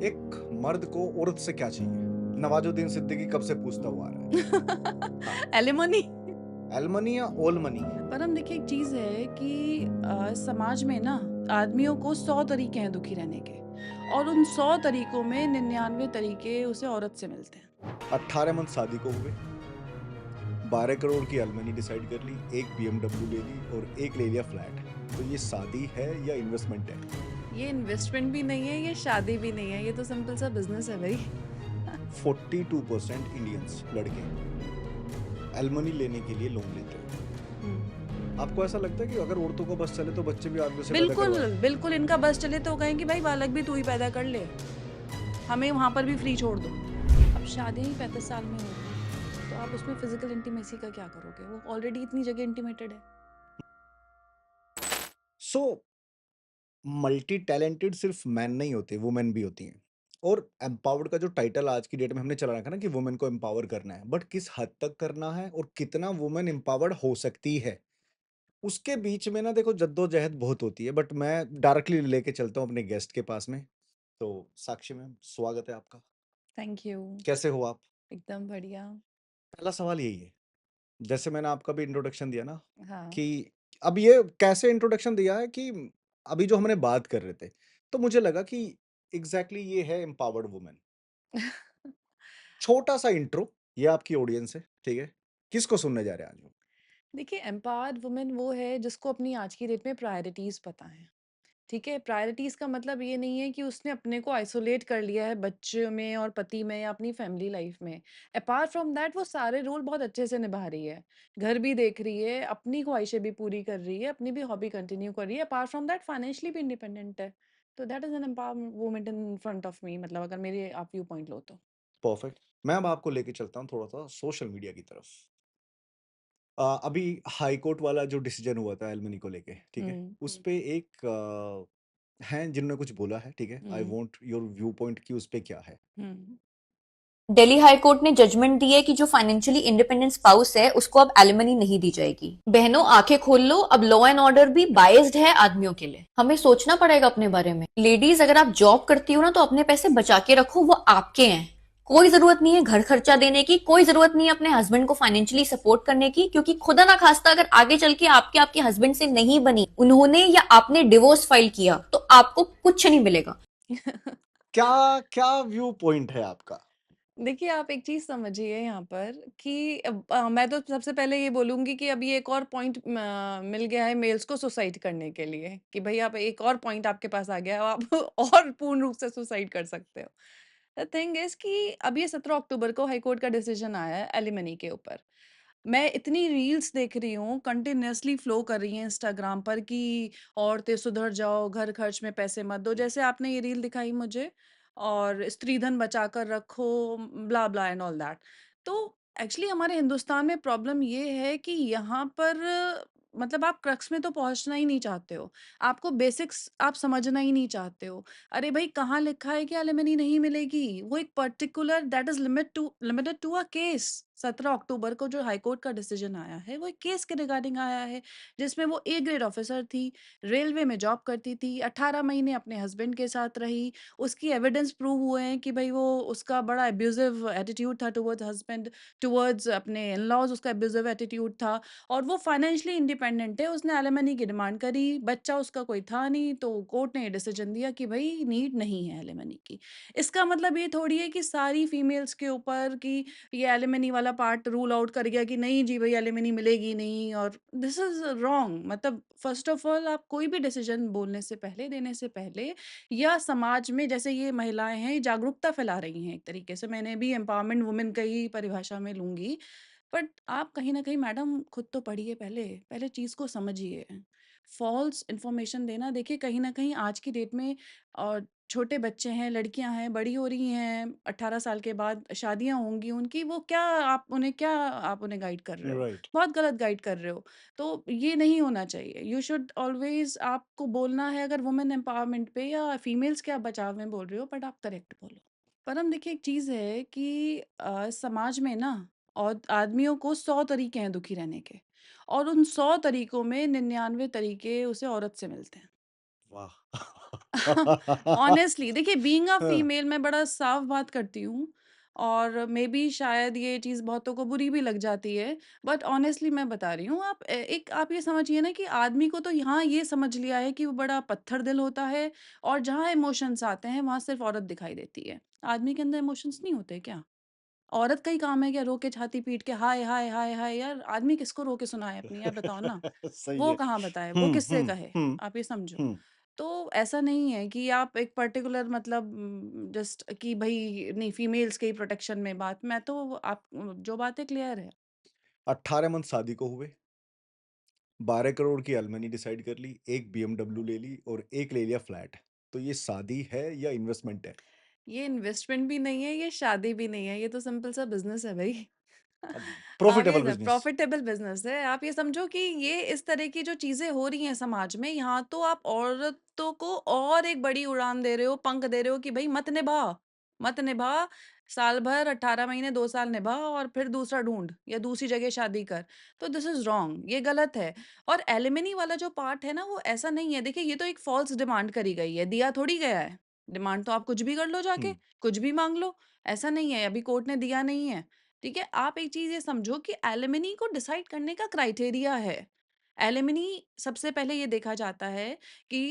एक मर्द को औरत से क्या चाहिए? नवाजुद्दीन सिद्दीकी कब से पूछता हुआ आ रहा है। हाँ, एलिमनी। एलमनी या ओल मनी? पर हम देखिए एक चीज़ है कि समाज में ना आदमियों को 100 तरीके हैं दुखी रहने के और उन 100 तरीकों में 99 तरीके उसे औरत से मिलते हैं। 18 मंथ शादी को हुए, 12 करोड़ की एलमनी डिसाइड कर ली, एक बीएमडब्ल्यू ले ली और एक ले लिया फ्लैट। तो ये शादी है या इन्वेस्टमेंट है? ये इन्वेस्टमेंट भी नहीं है, ये शादी भी नहीं है, ये तो सिंपल सा बिज़नेस है भई। 42% इंडियंस लड़के एलमनी लेने के लिए लोन लेते हैं। हुँ। आपको ऐसा लगता है कि अगर औरतों को बस चले तो बच्चे भी आदमियों से पैदा बिल्कुल, करवाएं? बिल्कुल इनका बस चले तो कहें कि भाई बालक भी तू ही पैदा कर ले, हमें वहाँ पर भी फ्री छोड़ दो। अब शादियाँ ही 35 साल में होती हैं, तो आप उसमें फिज़िकल इंटीमेसी का क्या करोगे? वो ऑलरेडी इतनी जगह इंटिमेटेड है। सो मल्टी टैलेंटेड सिर्फ मैन नहीं होते, वुमेन भी होती हैं। और एम्पावर्ड का जो टाइटल आज की डेट में हमने चला रखा है ना कि वुमेन को एम्पावर करना है, बट किस हद तक करना है और कितना वुमेन एम्पावर्ड हो सकती है, उसके बीच में ना देखो जद्दोजहद बहुत होती है। बट मैं डायरेक्टली लेके चलता हूँ अपने गेस्ट के पास में। तो साक्षी मैम, स्वागत है आपका। Thank you. कैसे हो आप? एकदम बढ़िया। पहला सवाल यही है, जैसे मैंने आपका भी इंट्रोडक्शन दिया ना, हाँ। कि अब ये कैसे इंट्रोडक्शन दिया है कि अभी जो हमने बात कर रहे थे, तो मुझे लगा कि एग्जैक्टली ये है एम्पावर्ड वुमेन। छोटा सा इंट्रो, ये आपकी ऑडियंस है, ठीक है? किसको सुनने जा रहे हैं आज हम? देखिए एम्पावर्ड वुमेन वो है जिसको अपनी आज की डेट में प्रायोरिटीज़ पता हैं, ठीक है? प्रायोरिटीज़ का मतलब ये नहीं है कि उसने अपने को आइसोलेट कर लिया है बच्चों में और पति में या अपनी फैमिली लाइफ में। अपार्ट फ्रॉम दैट वो सारे रोल बहुत अच्छे से निभा रही है। घर भी देख रही है, अपनी ख्वाहिशें भी पूरी कर रही है, अपनी भी हॉबी कंटिन्यू कर रही है। अपार्ट फ्रॉम दैट फाइनेंशियली भी इंडिपेंडेंट है। तो that is an empowered woman in front of me, मतलब अगर मेरे आप व्यू पॉइंट लो तो। परफेक्ट। मैं अब आपको लेके चलता हूँ थोड़ा-सा सोशल मीडिया की तरफ। अभी हाई कोर्ट वाला जो डिसीजन हुआ था एलिमनी को लेके, ठीक है? हुँ, उसपे एक हैं जिन्होंने कुछ बोला है, ठीक है? आई हुँ, वांट योर व्यू पॉइंट कि उसपे क्या है? हुँ। दिल्ली हाई कोर्ट ने जजमेंट दी है कि जो फाइनेंशियली इंडिपेंडेंट स्पाउस है उसको अब एलिमनी नहीं दी जाएगी। बहनों आंखें खोल लो, अब लॉ एंड ऑर्डर भी बायस्ड है आदमियों के लिए। हमें सोचना पड़ेगा अपने बारे में। लेडीज अगर आप जॉब करती हो ना तो अपने पैसे बचा के रखो, वो आपके हैं। कोई जरूरत नहीं है घर खर्चा देने की, कोई जरूरत नहीं है अपने हस्बैंड को फाइनेंशियली सपोर्ट करने की, क्योंकि खुदा ना खास्ता अगर आगे चल के आपके आपके हस्बैंड से नहीं बनी, उन्होंने या आपने डिवोर्स फाइल किया, तो आपको कुछ नहीं मिलेगा। क्या क्या व्यू पॉइंट है आपका? देखिए, आप एक चीज़ समझिए यहाँ पर कि मैं तो सबसे पहले ये बोलूँगी कि अभी एक और पॉइंट मिल गया है मेल्स को सुसाइड करने के लिए कि भई आप एक और पॉइंट आपके पास आ गया है, आप और पूर्ण रूप से सुसाइड कर सकते हो। द थिंग इज़ कि अब ये 17 अक्टूबर को हाई कोर्ट का डिसीजन आया है एलिमनी के ऊपर। मैं इतनी रील्स देख रही हूँ, कंटीन्यूअसली फ्लो कर रही हैं इंस्टाग्राम पर कि औरतें सुधर जाओ, घर खर्च में पैसे मत दो, जैसे आपने ये रील दिखाई मुझे और स्त्री धन बचा कर रखो, ब्ला ब्ला एंड ऑल दैट। तो एक्चुअली हमारे हिंदुस्तान में प्रॉब्लम ये है कि यहाँ पर मतलब आप क्रक्स में तो पहुँचना ही नहीं चाहते हो। आपको बेसिक्स आप समझना ही नहीं चाहते हो। अरे भई कहाँ लिखा है कि एलिमनी नहीं मिलेगी? वो एक particular that is limited to a case. 17 अक्टूबर को जो हाई कोर्ट का डिसीजन आया है, वो एक केस के रिगार्डिंग आया है, जिसमें वो ए ग्रेड ऑफिसर थी, रेलवे में जॉब करती थी, 18 महीने अपने हस्बैंड के साथ रही, उसकी एविडेंस प्रूव हुए हैं कि भई वो उसका बड़ा अब्यूज़िव एटीट्यूड था टुवर्ड्स हस्बैंड, टुवर्ड्स अपने इन-लॉज़ उसका अब्यूज़िव एटीट्यूड था और वो फाइनेंशियली इंडिपेंडेंट है, उसने एलिमनी की डिमांड करी, बच्चा उसका कोई था नहीं, तो कोर्ट ने ये डिसीजन दिया कि भई नीड नहीं है एलिमनी की। इसका मतलब ये थोड़ी है कि सारी फीमेल्स के ऊपर कि ये एलिमनी वाला पार्ट रूल आउट कर गया कि नहीं जी भई एलिमनी मिलेगी नहीं और दिस इज़ रॉन्ग। मतलब फर्स्ट ऑफ ऑल आप कोई भी डिसीजन बोलने से पहले, देने से पहले या समाज में जैसे ये महिलाएँ हैं, ये जागरूकता फैला रही हैं एक तरीके से, मैंने भी एम्पावरमेंट वुमेन का ही परिभाषा में लूँगी। बट आप कहीं न कहीं मैडम खुद तो पढ़िए पहले, पहले चीज़ को समझिए। फ़ॉल्स इन्फॉर्मेशन देना देखिए कहीं न कहीं आज की डेट में छोटे बच्चे हैं, लड़कियाँ हैं, बड़ी हो रही हैं, 18 साल के बाद शादियाँ होंगी उनकी, वो क्या आप उन्हें गाइड कर रहे हो? राइट। बहुत गलत गाइड कर रहे हो। तो ये नहीं होना चाहिए। यू शुड ऑलवेज़ आपको बोलना है अगर वुमेन एम्पावरमेंट पे या फीमेल्स के आप बचाव में बोल रहे हो बट आप करेक्ट बोलो। पर हम देखिए एक चीज़ है कि समाज में ना और आदमियों को 100 तरीके हैं दुखी रहने के और उन 100 तरीकों में 99 तरीके उसे औरत से मिलते हैं। वाह! ऑनेस्टली देखिए बीइंग अ हाँ, फीमेल मैं बड़ा साफ बात करती हूँ और मे बी शायद ये चीज़ बहुतों को बुरी भी लग जाती है बट ऑनेस्टली मैं बता रही हूँ आप एक आप ये समझिए ना कि आदमी को तो यहाँ ये समझ लिया है कि वो बड़ा पत्थर दिल होता है और जहाँ इमोशंस आते हैं वहाँ सिर्फ औरत दिखाई देती है आदमी के अंदर इमोशंस नहीं होते क्या औरत का ही काम है क्या रो के छाती पीट के हाय हाय हाय हाय यार आदमी किसको रो के सुनाए अपनी यार बताओ ना सही वो है। कहाँ बताए वो हुँ, किससे हुँ, कहे हुँ, आप ये समझो हुँ। तो ऐसा नहीं है कि आप एक पर्टिकुलर मतलब जस्ट कि भाई नहीं फीमेल्स के ही प्रोटेक्शन में बात मैं तो आप जो बात है क्लियर है 18 मंथ शादी को हुए, 12 करोड़ की एलिमनी डिसाइड कर ली, 1 बीएमडब्ल्यू ले ली और 1 ले लिया फ्लैट। तो ये शादी है या इन्वेस्टमेंट है? ये इन्वेस्टमेंट भी नहीं है ये शादी भी नहीं है ये तो सिंपल सा बिजनेस है भाई अब आप ये प्रॉफिटेबल बिज़नेस। प्रॉफिटेबल बिजनेस है आप ये समझो कि ये इस तरह की जो चीजें हो रही हैं समाज में यहाँ तो आप औरतों को और एक बड़ी उड़ान दे रहे हो पंख दे रहे हो कि भाई मत निभा साल भर 18 महीने 2 साल निभा और फिर दूसरा ढूंढ या दूसरी जगह शादी कर तो दिस इज रॉन्ग ये गलत है और एलिमनी वाला जो पार्ट है ना वो ऐसा नहीं है देखिए ये तो एक फॉल्स डिमांड करी गई है दिया थोड़ी गया है डिमांड तो आप कुछ भी कर लो जाके हुँ, कुछ भी मांग लो ऐसा नहीं है अभी कोर्ट ने दिया नहीं है ठीक है आप एक चीज ये समझो कि एलिमनी को डिसाइड करने का क्राइटेरिया है एलिमनी सबसे पहले ये देखा जाता है कि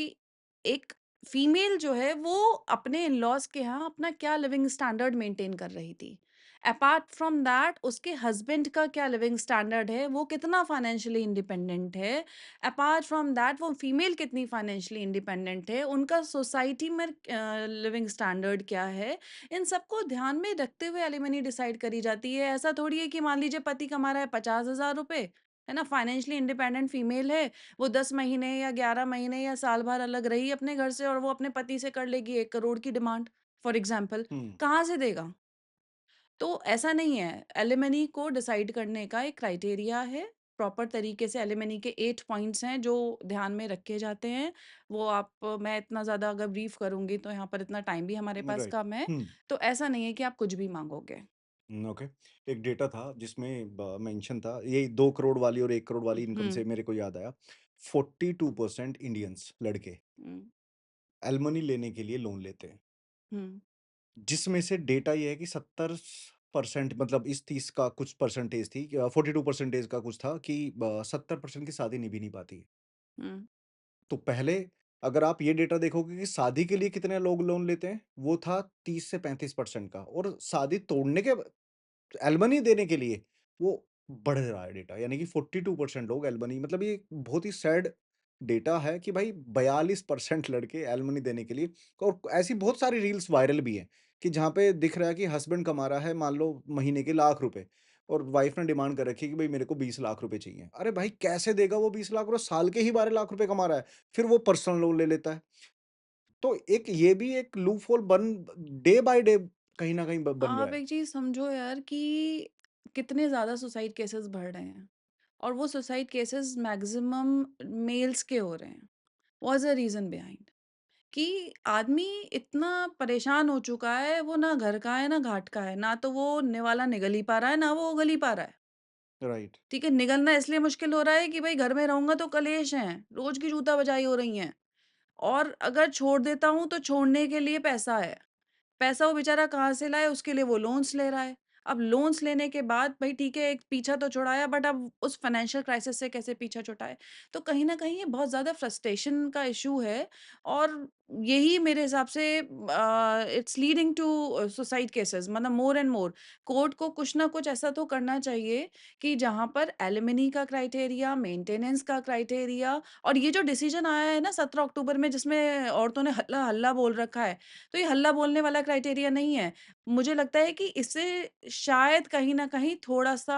एक फीमेल जो है वो अपने इन-लॉज़ के यहाँ अपना क्या लिविंग स्टैंडर्ड मेंटेन कर रही थी। अपार्ट फ्रॉम दैट उसके हस्बैंड का क्या लिविंग स्टैंडर्ड है, वो कितना फाइनेंशियली इंडिपेंडेंट है। अपार्ट फ्रॉम दैट वो फीमेल कितनी फाइनेंशियली इंडिपेंडेंट है, उनका सोसाइटी में लिविंग स्टैंडर्ड क्या है। इन सबको ध्यान में रखते हुए एलिमनी डिसाइड करी जाती है। ऐसा थोड़ी है कि मान लीजिए पति कमा रहा है 50,000 रुपए, है ना? फाइनेंशियली इंडिपेंडेंट फीमेल है, वो 10 महीने या 11 महीने या साल भर अलग रही अपने घर से और वो अपने पति से कर लेगी 1 करोड़ की डिमांड फॉर एग्ज़ाम्पल, हुँ, कहाँ से देगा? तो ऐसा नहीं है, एलिमनी को डिसाइड करने का एक क्राइटेरिया है, प्रॉपर तरीके से एलिमनी के 8 पॉइंट्स हैं जो ध्यान में रखे जाते हैं। वो आप मैं इतना ज़्यादा अगर ब्रीफ करूँगी तो यहाँ पर इतना टाइम भी हमारे पास राइट। कम है, हुँ, तो ऐसा नहीं है कि आप कुछ भी माँगोगे। ओके। एक डेटा था जिसमें ब मेंशन था, यही 2 करोड़ वाली और 1 करोड़ वाली इनकम हुँ, से मेरे को याद आया, 42% इंडियंस लड़के हुँ, एलिमनी लेने के लिए लोन लेते हैं। हुँ, जिसमें से डेटा ये है कि 70% मतलब इस 30 का कुछ परसेंटेज थी 42 परसेंटेज का कुछ था कि 70% की शादी निभ ही नहीं पाती है। हुँ, तो पहले अगर आप ये डेटा देखोगे कि शादी के लिए कितने लोग लोन लेते हैं, वो था 30 से 35% का और शादी तोड़ने के एलिमनी देने के लिए वो बढ़ रहा है डेटा, यानी कि 42% लोग एलिमनी मतलब ये एक बहुत ही सैड डेटा है कि भाई 42% लड़के एलिमनी देने के लिए और ऐसी बहुत सारी रील्स वायरल भी हैं कि जहाँ पे दिख रहा है कि हस्बैंड कमा रहा है मान लो महीने के लाख रुपए और वाइफ ने डिमांड कर रखी है कि भाई मेरे को 20 लाख रुपए चाहिए। अरे भाई कैसे देगा वो 20 लाख और साल के ही 12 लाख रुपए कमा रहा है, फिर वो पर्सनल लोन ले लेता है। तो एक ये भी एक लूप होल बन डे बाय डे कहीं न कहीं ब बन रहा आप है। एक चीज़ समझो यार कि कितने ज़्यादा सुसाइड केसेस बढ़ रहे हैं और वो सुसाइड केसेस मैक्सिमम मेल्स के हो रहे हैं। What is the reason behind? कि आदमी इतना परेशान हो चुका है, वो ना घर का है, ना घाट का है, ना तो वो निवाला निगल ही पा रहा है, ना वो उगल ही पा रहा है। राइट। ठीक है? निगलना इसलिए मुश्किल हो रहा है कि भई घर में रहूँगा तो कलेश हैं, रोज़ की जूता बजाई हो रही हैं और अगर छोड़ देता हूँ तो छोड़ने के लिए पैसा है। पैसा वो बेचारा कहाँ से लाए उसके लिए वो लोन्स ले रहा है। अब लोन्स लेने के बाद भई ठीक है एक पीछा तो छुड़ाया बट अब उस फाइनेंशियल क्राइसिस से कैसे पीछा छुड़ाए? तो कहीं न कहीं ये बहुत ज़्यादा फ्रस्ट्रेशन का इश्यू है और यही मेरे हिसाब से it's leading to suicide cases मतलब मोर एंड मोर। कोर्ट को कुछ ना कुछ ऐसा तो करना चाहिए कि जहाँ पर एलिमनी का क्राइटेरिया, मेंटेनेंस का क्राइटेरिया और ये जो डिसीजन आया है ना 17 अक्टूबर में जिसमें औरतों ने हल्ला हल्ला बोल रखा है। तो ये हल्ला बोलने वाला क्राइटेरिया नहीं है। मुझे लगता है कि इससे शायद कहीं न कहीं थोड़ा-सा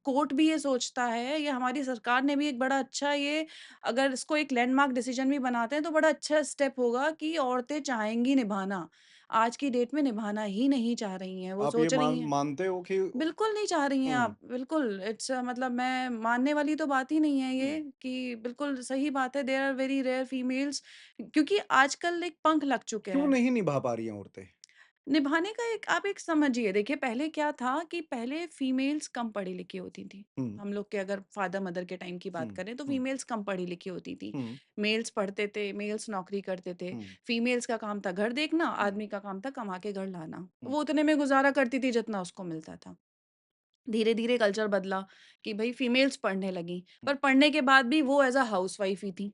कोर्ट भी ये सोचता है या हमारी सरकार ने भी एक बड़ा अच्छा ये अगर इसको एक लैंडमार्क डिसीजन भी बनाते हैं तो बड़ा अच्छा स्टेप होगा कि औरतें चाहेंगी निभाना। आज की डेट में निभाना ही नहीं चाह रही हैं, वो आप ये सोच रही हैं मानते हो कि बिल्कुल नहीं चाह रही हैं हुँ, आप, बिल्कुल इट्स मतलब मैं मानने वाली तो बात ही नहीं है हुँ, ये कि बिल्कुल सही बात है, there are very rare females क्योंकि आजकल एक पंख लग चुके क्यों हैं। नहीं निभा पा रही हैं औरतें? निभाने का एक आप एक समझिए देखिए पहले क्या था कि पहले फीमेल्स कम पढ़ी लिखी होती थी। हुँ, हम लोग के अगर फादर मदर के टाइम की बात हुँ, करें तो हुँ, फीमेल्स कम पढ़ी लिखी होती थी। हुँ, मेल्स पढ़ते थे, मेल्स नौकरी करते थे। हुँ, फीमेल्स का काम था घर देखना, हुँ, आदमी का काम था कमा के घर लाना। हुँ, वो उतने में गुज़ारा करती थी जितना उसको मिलता था। धीरे-धीरे कल्चर बदला कि भई फीमेल्स पढ़ने लगीं, हुँ, पर पढ़ने के बाद भी वो एज़ अ हाउसवाइफ ही थी।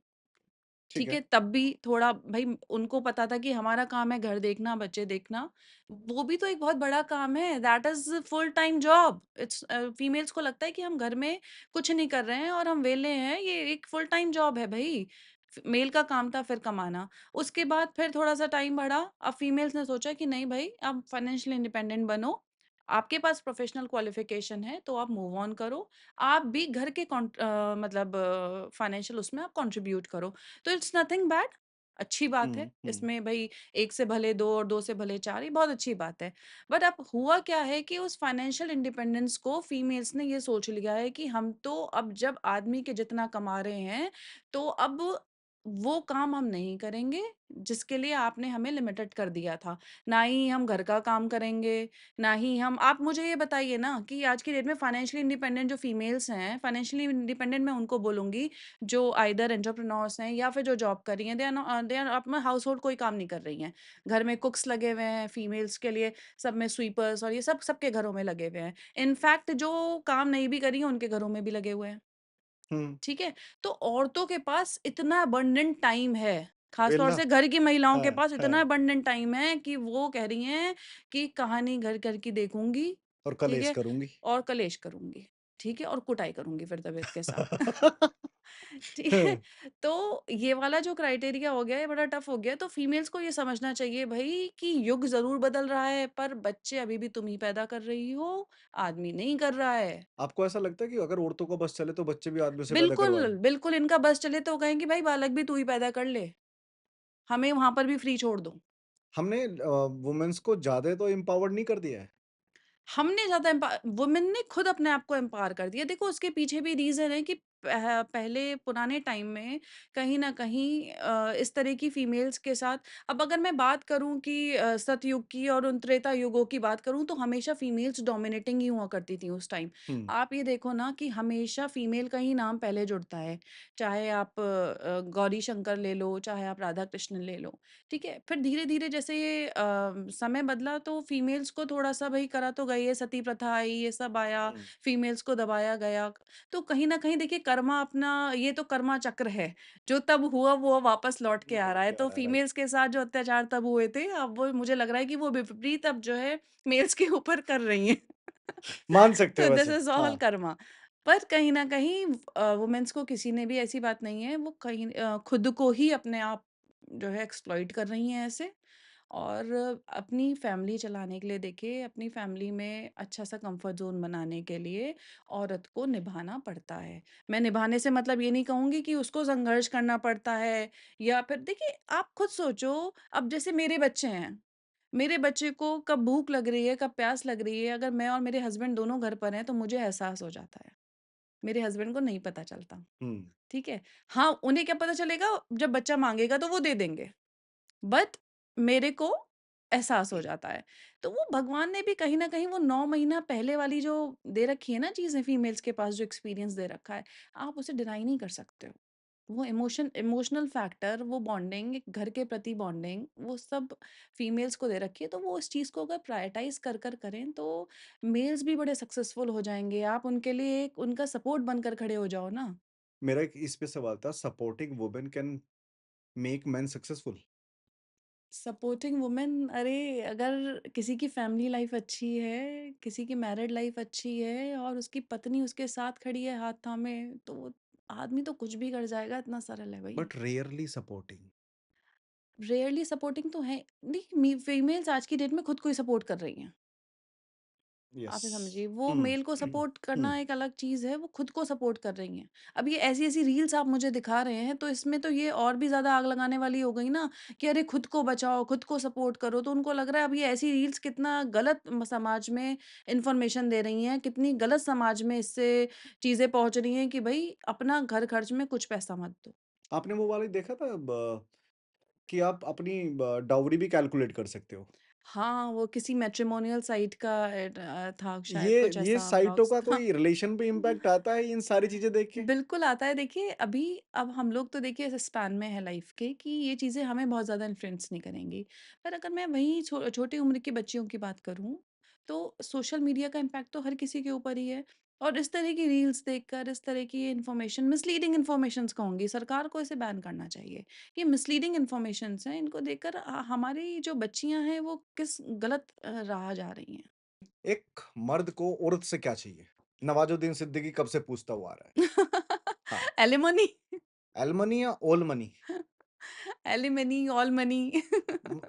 ठीक ठीक है। है, तब भी थोड़ा भई उनको पता था कि हमारा काम है घर देखना, बच्चे देखना। वो भी तो एक बहुत बड़ा काम है, that is full time job. Females को लगता है कि हम घर में कुछ नहीं कर रहे हैं और हम वेले हैं, ये एक फुल टाइम जॉब है भई। मेल का काम था फिर कमाना। उसके बाद फिर थोड़ा-सा टाइम बढ़ा, अब फीमेल्स ने सोचा कि नहीं भई, अब फाइनेंशियली इंडिपेंडेंट बनो। आपके पास प्रोफेशनल क्वालिफ़िकेशन है, तो आप मूव ऑन करो। आप भी घर के मतलब फाइनेंशियल उसमें आप कंट्रीब्यूट करो। तो इट्स नथिंग बैड, अच्छी बात है। हुँ, हुँ, इसमें भई 1 से भले 2 और 2 से भले 4 ये बहुत अच्छी बात है। बट अब हुआ क्या है कि उस फाइनेंशियल इंडिपेंडेंस को फीमेल्स ने ये सोच लिया है कि हम तो अब जब आदमी के जितना कमा रहे हैं, तो अब वो काम हम नहीं करेंगे, जिसके लिए आपने हमें लिमिटेड कर दिया था। ना ही हम घर का काम करेंगे, ना ही हम आप मुझे ये बताइए ना कि आज की डेट में फाइनेंशियली इंडिपेंडेंट जो फीमेल्स हैं, फाइनेंशियली इंडिपेंडेंट मैं उनको बोलूँगी, जो आइदर एंटरप्रेन्योर्स हैं या फिर जो जॉब कर रही हैं, दे आर अपना हाउसहोल्ड कोई काम नहीं कर रही हैं। घर में कुक्स लगे हुए हैं, फीमेल्स के लिए सब में स्वीपर्स और ये सब सबके घरों में लगे हुए हैं। इनफैक्ट जो काम नहीं भी कर रही हैं, उनके घरों में भी लगे हुए हैं। हुँ, ठीक है? तो औरतों के पास इतना अबंडेंट टाइम है, ख़ास तौर वेला से घर की महिलाओं के हाँ, पास इतना हाँ अबंडेंट टाइम है कि वो कह रही हैं कि कहानी घर-घर की देखूँगी, और ठीक कलेश है? करूँगी। और कलेश करूँगी, ठीक है? और कुटाई करूँगी फिर तबीयत के साथ। ठीक है? हाँ, तो ये वाला जो क्राइटेरिया हो गया, ये बड़ा टफ़ हो गया, तो फीमेल्स को ये समझना चाहिए भई कि युग ज़रूर बदल रहा है, पर बच्चे अभी भी तुम ही पैदा कर रही हो, आदमी नहीं कर रहा है। आपको ऐसा लगता है कि अगर औरतों का बस चले तो बच्चे भी आदमियों से पैदा करवाएँ? बिल्कुल, बिल्कुल इनका बस चले तो वो कहेंगे भाई बालक भी तू ही पैदा कर ले, हमें वहाँ पर भी फ्री छोड़ दो। हमने वुमेन्स को ज़्यादा तो एम्पावर्ड नहीं कर दिया है? हमने ज़्यादा वुमेन ने खुद अपने आप को एम्पावर कर दिया। देखो उसके पीछे भी रीज़न है कि पहले पुराने टाइम में कहीं न कहीं इस तरह की फीमेल्स के साथ अब अगर मैं बात करूँ कि सतयुग की और उन त्रेता युगों की बात करूँ तो हमेशा फीमेल्स डोमिनेटिंग ही हुआ करती थी उस टाइम। हुँ, आप ये देखो ना कि हमेशा फीमेल का ही नाम पहले जुड़ता है। चाहे आप गौरी शंकर ले लो, चाहे आप राधा कृष्ण ले लो। ठीक है? फिर धीरे-धीरे जैसे ये समय बदला तो फीमेल्स को थोड़ा-सा भई करा तो गई है, सती प्रथा आई, ये सब आया, हुँ, फीमेल्स को दबाया गया। तो कहीं न कहीं देखिए कर्मा अपना ये तो कर्मा चक्र है, जो तब हुआ वो वापस लौट के आ लौट रहा है। के आ तो रहा है, राइट। फीमेल्स के साथ जो अत्याचार तब हुए थे, अब वो मुझे लग रहा है कि वो विपरीत अब जो है मेल्स के ऊपर कर रही हैं। मान सकते तो हो दिस वैसे, इज़ ऑल हाँ। कर्मा। पर कहीं न कहीं वुमेन्स को किसी ने भी ऐसी बात नहीं है, वो कहीं खुद को ही अपने आप जो है एक्सप्लॉइट कर रही हैं ऐसे और अपनी फैमिली चलाने के लिए देखिए अपनी फैमिली में अच्छा-सा कंफर्ट ज़ोन बनाने के लिए औरत को निभाना पड़ता है। मैं निभाने से मतलब ये नहीं कहूँगी कि उसको संघर्ष करना पड़ता है या फिर देखिए आप खुद सोचो अब जैसे मेरे बच्चे हैं, मेरे बच्चे को कब भूख लग रही है, कब प्यास लग रही है, अगर मैं और मेरे हस्बैंड दोनों घर पर हैं तो मुझे एहसास हो जाता है। मेरे हस्बैंड को नहीं पता चलता, हुँ, ठीक है? हाँ, उन्हें क्या पता चलेगा जब बच्चा माँगेगा तो वो दे देंगे। बट मेरे को एहसास हो जाता है। तो वो भगवान ने भी कहीं न कहीं वो 9 महीना पहले वाली जो दे रखी है ना चीज़ें फीमेल्स के पास जो एक्सपीरियंस दे रखा है, आप उसे डिनाई नहीं कर सकते हो। वो इमोशनल फैक्टर, वो बॉन्डिंग, एक घर के प्रति बॉन्डिंग, वो सब फीमेल्स को दे रखी है, तो वो इस चीज़ को अगर प्रायोरिटाइज़ कर करें, तो मेल्स भी बड़े सक्सेसफुल हो जाएँगे। आप उनके लिए एक उनका सपोर्ट बनकर खड़े हो जाओ ना। मेरा एक इस पे सवाल था supporting women can make main successful. Supporting women अरे अगर किसी की फैमिली लाइफ अच्छी है, किसी की मैरिड लाइफ अच्छी है और उसकी पत्नी उसके साथ खड़ी है हाथ थामे, तो वो आदमी तो कुछ भी कर जाएगा, इतना सरल है भई। But rarely supporting. Rarely supporting तो है नहीं फीमेल्स आज की डेट में खुद को ही सपोर्ट कर रही हैं। यस। आप ये समझिए, वो हुँ, मेल को सपोर्ट हुँ। करना एक अलग चीज़ है, वो खुद को सपोर्ट कर रही हैं। अब ये ऐसी-ऐसी रील्स आप मुझे दिखा रहे हैं, तो इसमें तो ये और भी ज़्यादा आग लगाने वाली हो गई ना, कि अरे खुद को बचाओ, खुद को सपोर्ट करो, तो उनको लग रहा है अब ये ऐसी रील्स कितना गलत समाज में इन्फॉर्मेशन दे रही हैं, कितनी गलत समाज में इससे चीज़ें पहुँच रही हैं कि भई अपना घर खर्च में कुछ पैसा मत दो। आपने वो वाली देखा था कि आप अपनी डाउरी भी कैलकुलेट कर सकते हो? हाँ, वो किसी मैट्रिमोनियल साइट का था शायद ये कुछ ये ऐसा साइटों व्लॉग्स का हाँ। कोई रिलेशन पे इम्पैक्ट आता है इन सारी चीज़ें देख के? बिल्कुल आता है देखिए अभी अब हम लोग तो देखिए इस स्पैन में है लाइफ के कि ये चीज़ें हमें बहुत ज़्यादा इन्फ्लुएंस नहीं करेंगी। पर अगर मैं वहीं छोटी उम्र की बच्चियों की बात करूँ, तो सोशल मीडिया का इम्पैक्ट तो हर किसी के ऊपर ही है। और इस तरह की रील्स देखकर, इस तरह की इन्फॉर्मेशन मिसलीडिंग इन्फॉर्मेशंस कहूँगी, सरकार को इसे बैन करना चाहिए। ये मिसलीडिंग इन्फॉर्मेशंस हैं, इनको देखकर हमारी जो बच्चियाँ हैं वो किस गलत राह जा रही हैं। एक मर्द को औरत से क्या चाहिए? नवाजुद्दीन सिद्दीकी कब से पूछता हुआ आ रहा है। हाँ, एलिमनी एलमनी या ओल मनी? एलिमनी, ऑल मनी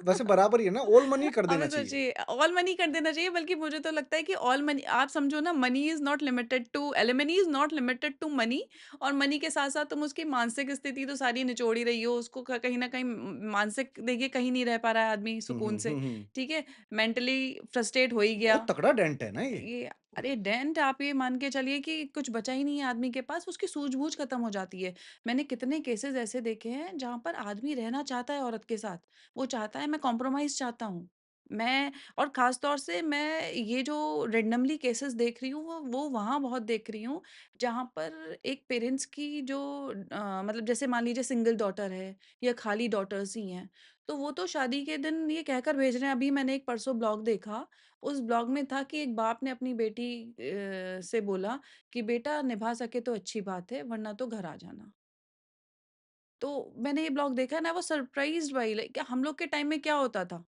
वैसे बराबर ही है ना, ओल मनी कर अब देना चाहिए। सोचिए ऑल मनी कर देना चाहिए बल्कि मुझे तो लगता है कि ऑल मनी आप समझो ना money is not limited to alimony is not limited to money और मनी के साथ-साथ तुम उसकी मानसिक स्थिति तो सारी निचोड़ ही रही हो, उसको क कहीं न कहीं मानसिक देखिए कहीं नहीं रह पा रहा है आदमी सुकून से, हुँ। ठीक है? मेंटली फ्रस्ट्रेट हो ही गया। बहुत तगड़ा डेंट है ना ये। ये अरे डेंट आप ये मान के चलिए कि कुछ बचा ही नहीं है आदमी के पास, उसकी सूझबूझ खत्म हो जाती है। मैंने कितने केसेज़ ऐसे देखे हैं जहाँ पर आदमी रहना चाहता है औरत के साथ, वो चाहता है मैं कॉम्प्रोमाइज़ चाहता हूँ। मैं और ख़ास तौर से मैं ये जो रैंडमली केसेज़ देख रही हूँ वो वहाँ बहुत देख रही हूँ, जहाँ पर एक पेरेंट्स की जो मतलब जैसे मान लीजिए सिंगल डॉटर है या खाली डॉटर्स ही हैं, तो वो तो शादी के दिन ये कहकर भेज रहे हैं अभी मैंने एक परसों ब्लॉग देखा उस ब्लॉग में था कि एक बाप ने अपनी बेटी से बोला कि बेटा निभा सके तो अच्छी बात है वरना तो घर आ जाना। तो मैंने ये ब्लॉग देखा ना, I was surprised by like हम लोग के टाइम में क्या होता था?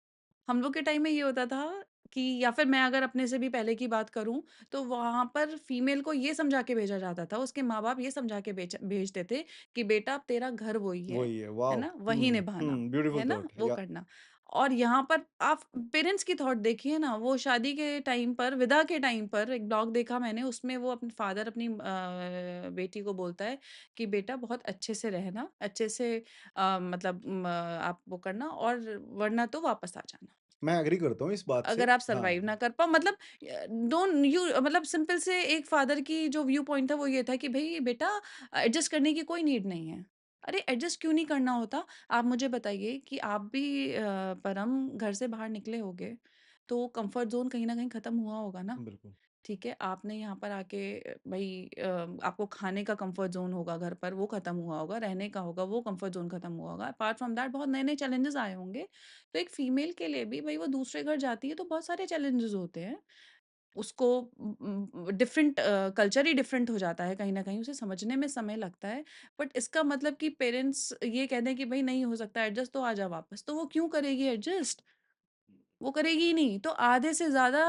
हम लोग के टाइम में ये होता था कि या फिर मैं अगर अपने से भी पहले की बात करूँ, तो वहाँ पर फीमेल को ये समझा के भेजा जाता था, उसके माँ-बाप ये समझा के भेजते थे कि बेटा अब तेरा घर वही वही है, है वॉव! ना? वही निभाना, है ब्यूटीफुल ना? थॉट वो या करना। और यहाँ पर आप पेरेंट्स की थॉट देखिए ना, वो शादी के टाइम पर, विदा के टाइम पर एक ब्लॉग देखा मैंने, उसमें वो अपने फादर अपनी बेटी को बोलता है कि बेटा बहुत अच्छे से रहना, अच्छे से मतलब आप वो करना और वरना तो वापस आ जाना। मैं एग्री करता हूँ इस बात से। अगर आप हाँ, सर्वाइव ना कर पाओ मतलब डोंट यू मतलब सिंपल से एक फादर की जो व्यू पॉइंट था वो ये था कि भई बेटा एडजस्ट करने की कोई नीड नहीं है। अरे एडजस्ट क्यों नहीं करना होता? आप मुझे बताइए कि आप भी परम घर से बाहर निकले होंगे, तो कम्फर्ट ज़ोन कहीं न कहीं खत्म हुआ होगा ना? बिल्कुल। ठीक है, आपने यहाँ पर आके भई आपको खाने का कम्फर्ट ज़ोन होगा घर पर, वो खत्म हुआ होगा, रहने का होगा, वो कम्फर्ट ज़ोन खत्म हुआ होगा। अपार्ट फ्रॉम दैट बहुत नए-नए चैलेंजेज़ आए होंगे। तो एक फीमेल के लिए भी भई वो दूसरे घर जाती है तो बहुत सारे चैलेंजेज़ होते हैं। उसको डिफरेंट कल्चर ही डिफरेंट हो जाता है कहीं न कहीं, उसे समझने में समय लगता है। बट इसका मतलब कि पेरेंट्स ये कह दें कि भई नहीं हो सकता एडजस्ट तो आ जा वापस, तो वो क्यों करेगी एडजस्ट? वो करेगी ही नहीं। तो आधे से ज़्यादा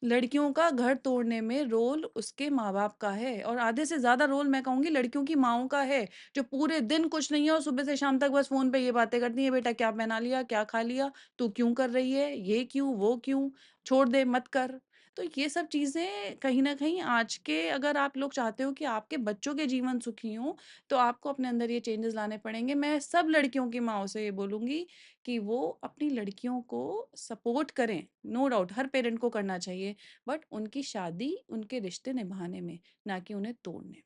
लड़कियों का घर तोड़ने में रोल उसके माँ-बाप का है और आधे से ज़्यादा रोल मैं कहूँगी लड़कियों की माँओं का है, जो पूरे दिन कुछ नहीं है और सुबह से शाम तक बस फ़ोन पे ये बातें करती हैं, बेटा क्या पहना लिया, क्या खा लिया, तू क्यों कर रही है, ये क्यों, वो क्यों, छोड़ दे, मत कर। तो ये सब चीज़ें कहीं न कहीं आज के अगर आप लोग चाहते हो कि आपके बच्चों के जीवन सुखी हों, तो आपको अपने अंदर ये चेंजेज़ लाने पड़ेंगे। मैं सब लड़कियों की माँओं से ये बोलूँगी कि वो अपनी लड़कियों को सपोर्ट करें, नो डाउट हर पेरेंट को करना चाहिए, बट उनकी शादी, उनके रिश्ते निभाने में, ना कि उन्हें तोड़ने में।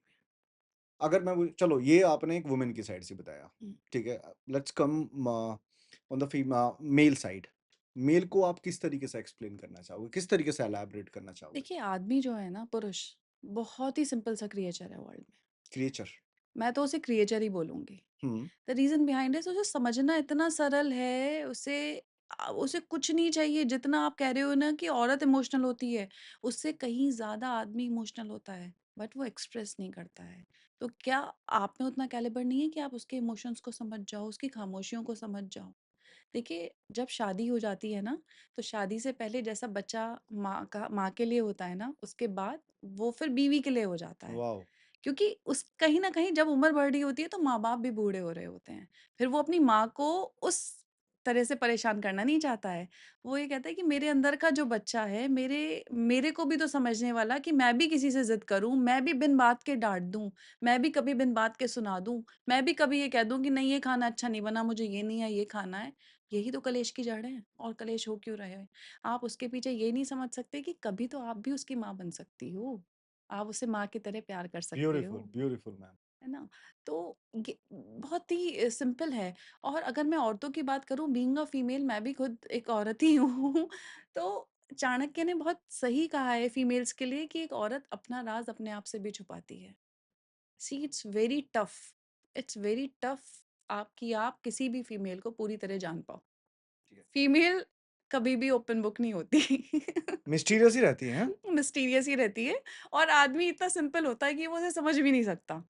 अगर मैं वो चलो ये आपने एक वुमेन की साइड से बताया, हुँ। ठीक है? Let's come on the male side. Male को आप किस तरीके से एक्सप्लेन करना चाहोगे? किस तरीके से एलैबोरेट करना चाहोगे? देखिए आदमी जो है ना पुरुष, बहुत ही सिंपल सा क्रिएचर है वर्ल्ड में। क्रिएचर। मैं तो उसे क्रिएचर ही बोलूँगी। हुँ, द रीज़न बिहाइंड इज़ उसे समझना इतना सरल है, उसे कुछ नहीं चाहिए जितना आप कह रहे हो ना कि औरत इमोशनल होती है, उससे कहीं ज़्यादा आदमी इमोशनल होता है, बट वो एक्सप्रेस नहीं करता है। तो क्या आप में उतना कैलिबर नहीं है कि आप उसके इमोशंस को समझ जाओ, उसकी खामोशियों को समझ जाओ? देखिए, जब शादी हो जाती है ना, तो शादी से पहले जैसा बच्चा माँ के लिए होता है ना, उसके बाद वो फिर बीवी के लिए हो जाता है। वॉव! क्योंकि उस कहीं न कहीं जब उम्र बढ़ रही होती है तो माँ-बाप भी बूढ़े हो रहे होते हैं। फिर वो अपनी माँ को उस तरह से परेशान करना नहीं चाहता है। वो ये कहता है कि मेरे अंदर का जो बच्चा है, मेरे मेरे को भी तो समझने वाला कि मैं भी किसी से ज़िद करूँ, मैं भी बिन बात के डाँट दूँ, मैं भी कभी बिन बात के सुना दूँ, मैं भी कभी ये कह दूँ कि नहीं ये खाना अच्छा नहीं बना, मुझे ये नहीं है, ये खाना है। यही तो कलेश की जड़ है और कलेश हो क्यों रहे हैं? आप उसके पीछे ये नहीं समझ सकते कि कभी तो आप भी उसकी माँ बन सकती हो। आप उसे माँ की तरह प्यार कर सकते ब्यूटीफुल, हो, ब्यूटीफुल मैम। है ना? तो ये बहुत ही सिंपल है। और अगर मैं औरतों की बात करूँ, बीइंग अ फीमेल, मैं भी खुद एक औरत ही हूँ। तो चाणक्य ने बहुत सही कहा है फीमेल्स के लिए कि एक औरत अपना राज़ अपने आप से भी छुपाती है। See it's very tough, it's very tough आप किसी भी फीमेल को पूरी तरह जान पाओ। ठीक है। फीमेल कभी भी ओपन बुक नहीं होती। मिस्टीरियस ही रहती हैं, हैं? मिस्टीरियस ही रहती है। और आदमी इतना सिंपल होता है कि वो उसे समझ भी नहीं सकता।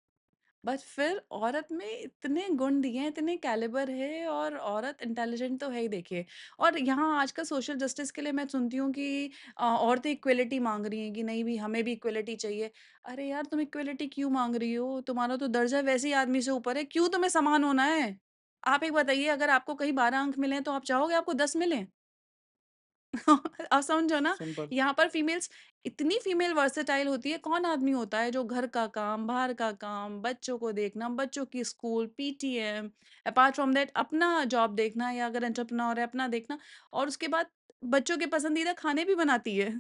बट फिर औरत में इतने गुण दिए हैं, इतने कैलिबर है, और औरत इंटेलिजेंट तो है ही देखिए। और यहाँ आजकल सोशल जस्टिस के लिए मैं सुनती हूँ कि औरतें इक्वलिटी माँग रही हैं कि नहीं भी हमें भी इक्वलिटी चाहिए। अरे यार, तुम इक्वलिटी क्यों माँग रही हो? तुम्हारा तो दर्जा वैसे ही आदमी से ऊपर है, क्यों तुम्हें समान होना है? आप एक बताइए, अगर आपको कहीं 12 अंक मिले हैं तो आप चाहोगे आपको 10 मिलें? आप समझो ना, सिंपल। यहाँ पर फीमेल्स, इतनी फीमेल वर्सेटाइल होती है। कौन आदमी होता है जो घर का काम, बाहर का काम, बच्चों को देखना, बच्चों की school, PTM, apart from that अपना जॉब देखना, या अगर एंटरप्रेन्योर है अपना देखना, और उसके बाद बच्चों के पसंदीदा खाने भी बनाती है।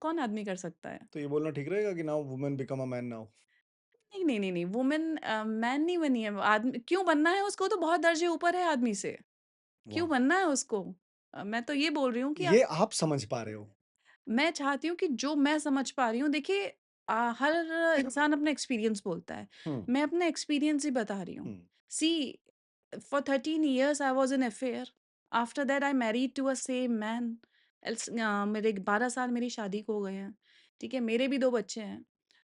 कौन आदमी कर सकता है? तो ये बोलना ठीक रहेगा कि now women become a man now? नहीं, नहीं, नहीं, नहीं, वुमेन मैन नहीं बनी है। आदमी क्यों बनना है उसको? तो बहुत दर्जे ऊपर है आदमी से। क्यों वाह! बनना है उसको? मैं तो ये बोल रही हूँ कि ये आप समझ पा रहे हो। मैं चाहती हूँ कि जो मैं समझ पा रही हूँ, देखिए, हर इंसान अपना एक्सपीरियंस बोलता है। हुँ, मैं अपना एक्सपीरियंस ही बता रही हूँ। Hmm, see, for 13 years I was in affair. After that I married to a same man. मेरे 12 साल मेरी शादी को हो गए हैं। ठीक है? मेरे भी 2 बच्चे हैं।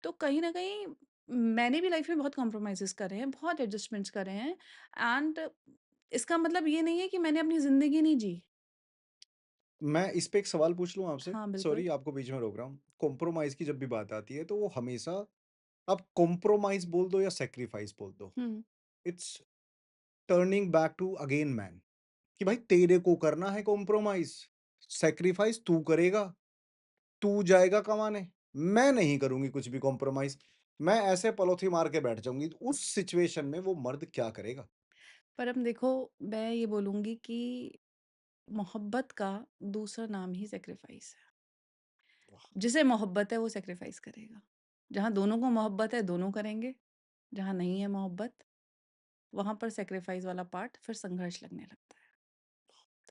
तो कहीं न कहीं मैंने भी लाइफ़ में बहुत कॉम्प्रोमाइज़ेज़ करे हैं, बहुत एडजस्टमेंट्स करे हैं। एंड इसका मतलब ये नहीं है कि मैंने अपनी ज़िंदगी नहीं जी। मैं इस पे एक सवाल पूछ लूँ आपसे? हाँ, बिल्कुल। सॉरी आपको बीच में रोक रहा हूँ। कॉम्प्रोमाइज़ की जब भी बात आती है तो वो हमेशा आप कॉम्प्रोमाइज़ बोल दो या सैक्रिफाइस बोल दो, hmm. It's turning back to again man कि भाई तेरे को करना है कॉम्प्रोमाइज़, सैक्रिफाइस तू करेगा, तू जाएगा कमाने, मैं नहीं करूँगी कुछ भी कॉम्प्रोमाइज़। मैं ऐसे पलौथी मार के बैठ जाऊँगी, उस सिचुएशन में वो मर्द क्या करेगा? पर अब देखो, मैं ये बोलूँगी कि मोहब्बत का दूसरा नाम ही सैक्रिफाइस है। वाह! जिसे मोहब्बत है वो सैक्रिफाइस करेगा। जहाँ दोनों को मोहब्बत है दोनों करेंगे, जहाँ नहीं है मोहब्बत, वहाँ पर सैक्रिफाइस वाला पार्ट फिर संघर्ष लगने लगता है।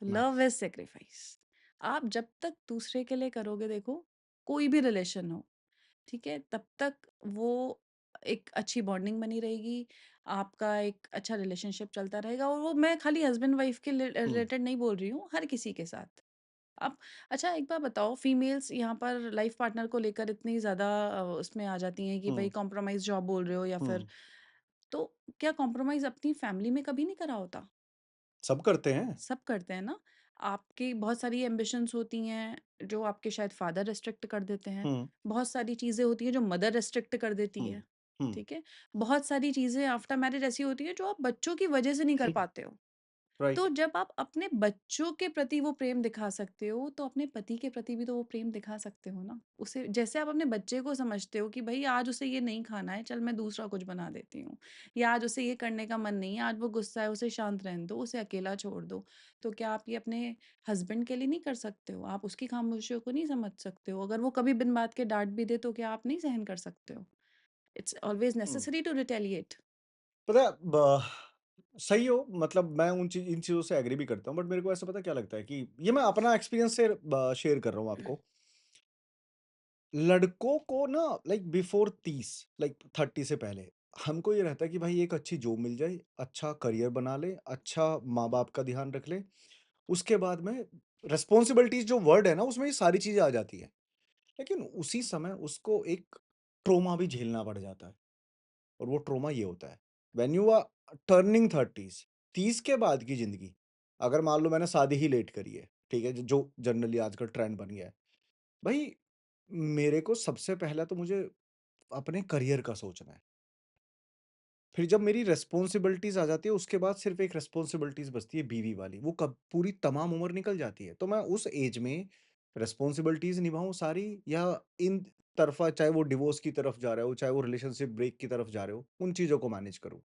तो लव नाइस। Is sacrifice. आप जब तक दूसरे के लिए करोगे, देखो, कोई भी रिलेशन हो, ठीक है? तब तक वो एक अच्छी बॉन्डिंग बनी रहेगी, आपका एक अच्छा रिलेशनशिप चलता रहेगा, और वो मैं खाली हस्बैंड वाइफ के हुँ, रिलेटेड नहीं बोल रही हूँ, हर किसी के साथ। आप अच्छा एक बात बताओ, फीमेल्स यहाँ पर लाइफ पार्टनर को लेकर इतनी ज़्यादा उसमें आ जाती हैं कि हुँ, भई कॉम्प्रोमाइज़ जो आप बोल रहे हो, या फिर, हुँ। तो क्या कॉम्प्रोमाइज़ अपनी फैमिली में कभी नहीं करा होता? सब करते हैं। सब करते हैं ना? आपकी बहुत सारी एम्बिशंस होती हैं, जो आपके शायद फादर रिस्ट्रिक्ट कर देते हैं। हुँ, बहुत सारी चीज़ें होती हैं जो मदर रिस्ट्रिक्ट कर देती हुँ, है, हुँ। ठीक है? बहुत सारी चीज़ें आफ्टर मैरिज ऐसी होती हैं जो आप बच्चों की वजह से नहीं कर पाते हो। तो राइट। जब आप अपने बच्चों के प्रति वो प्रेम दिखा सकते हो, तो अपने पति के प्रति भी तो वो प्रेम दिखा सकते हो ना। उसे जैसे आप अपने बच्चे को समझते हो कि भई आज उसे ये नहीं खाना है, चल मैं दूसरा कुछ बना देती हूँ। या आज उसे ये करने का मन नहीं है, आज वो गुस्सा है, उसे शांत रहने दो, उसे अकेला छोड़ दो। तो क्या आप ये अपने हस्बैंड के लिए नहीं कर सकते हो? आप उसकी खामोशियों को नहीं समझ सकते हो? अगर वो कभी बिन बात के डाँट भी दे, तो क्या आप नहीं सहन कर सकते हो? इट्स ऑलवेज़ हुँ। Necessary to retaliate. पता है सही हो मतलब मैं इन चीज़ों से एग्री भी करता हूँ बट मेरे को ऐसा पता क्या लगता है कि ये मैं अपना एक्सपीरियंस से शेयर कर रहा हूँ आपको। लड़कों को ना लाइक बिफोर 30 लाइक 30 से पहले हमको ये रहता है कि भाई एक अच्छी जॉब मिल जाए, अच्छा करियर बना ले, अच्छा माँ-बाप का ध्यान रख ले। उसके बाद में रिस्पॉन्सिबिलिटीज़ जो वर्ड है ना उसमें ये सारी चीज़ें आ जाती हैं। लेकिन उसी समय उसको एक ट्रॉमा भी झेलना पड़ जाता है। और वो ट्रॉमा ये होता है व्हेन यू आर टर्निंग 30 30 के बाद की जिंदगी अगर मान लो मैंने शादी ही लेट करी है ठीक है जो जनरली आजकल ट्रेंड बन गया है भाई मेरे को सबसे पहला तो मुझे अपने करियर का सोचना है फिर जब मेरी रिस्पॉन्सिबिलिटीज आ जाती है उसके बाद सिर्फ एक रिस्पॉन्सिबिलिटीज बचती है बीवी वाली वो कब पूरी तमाम उम्र निकल जाती है तो मैं उस एज में रिस्पॉन्सिबिलिटीज निभाऊं सारी या इन तरफा चाहे वो डिवोर्स की तरफ जा रहे हो चाहे वो रिलेशनशिप ब्रेक की तरफ जा रहे हो उन चीजों को मैनेज करूं।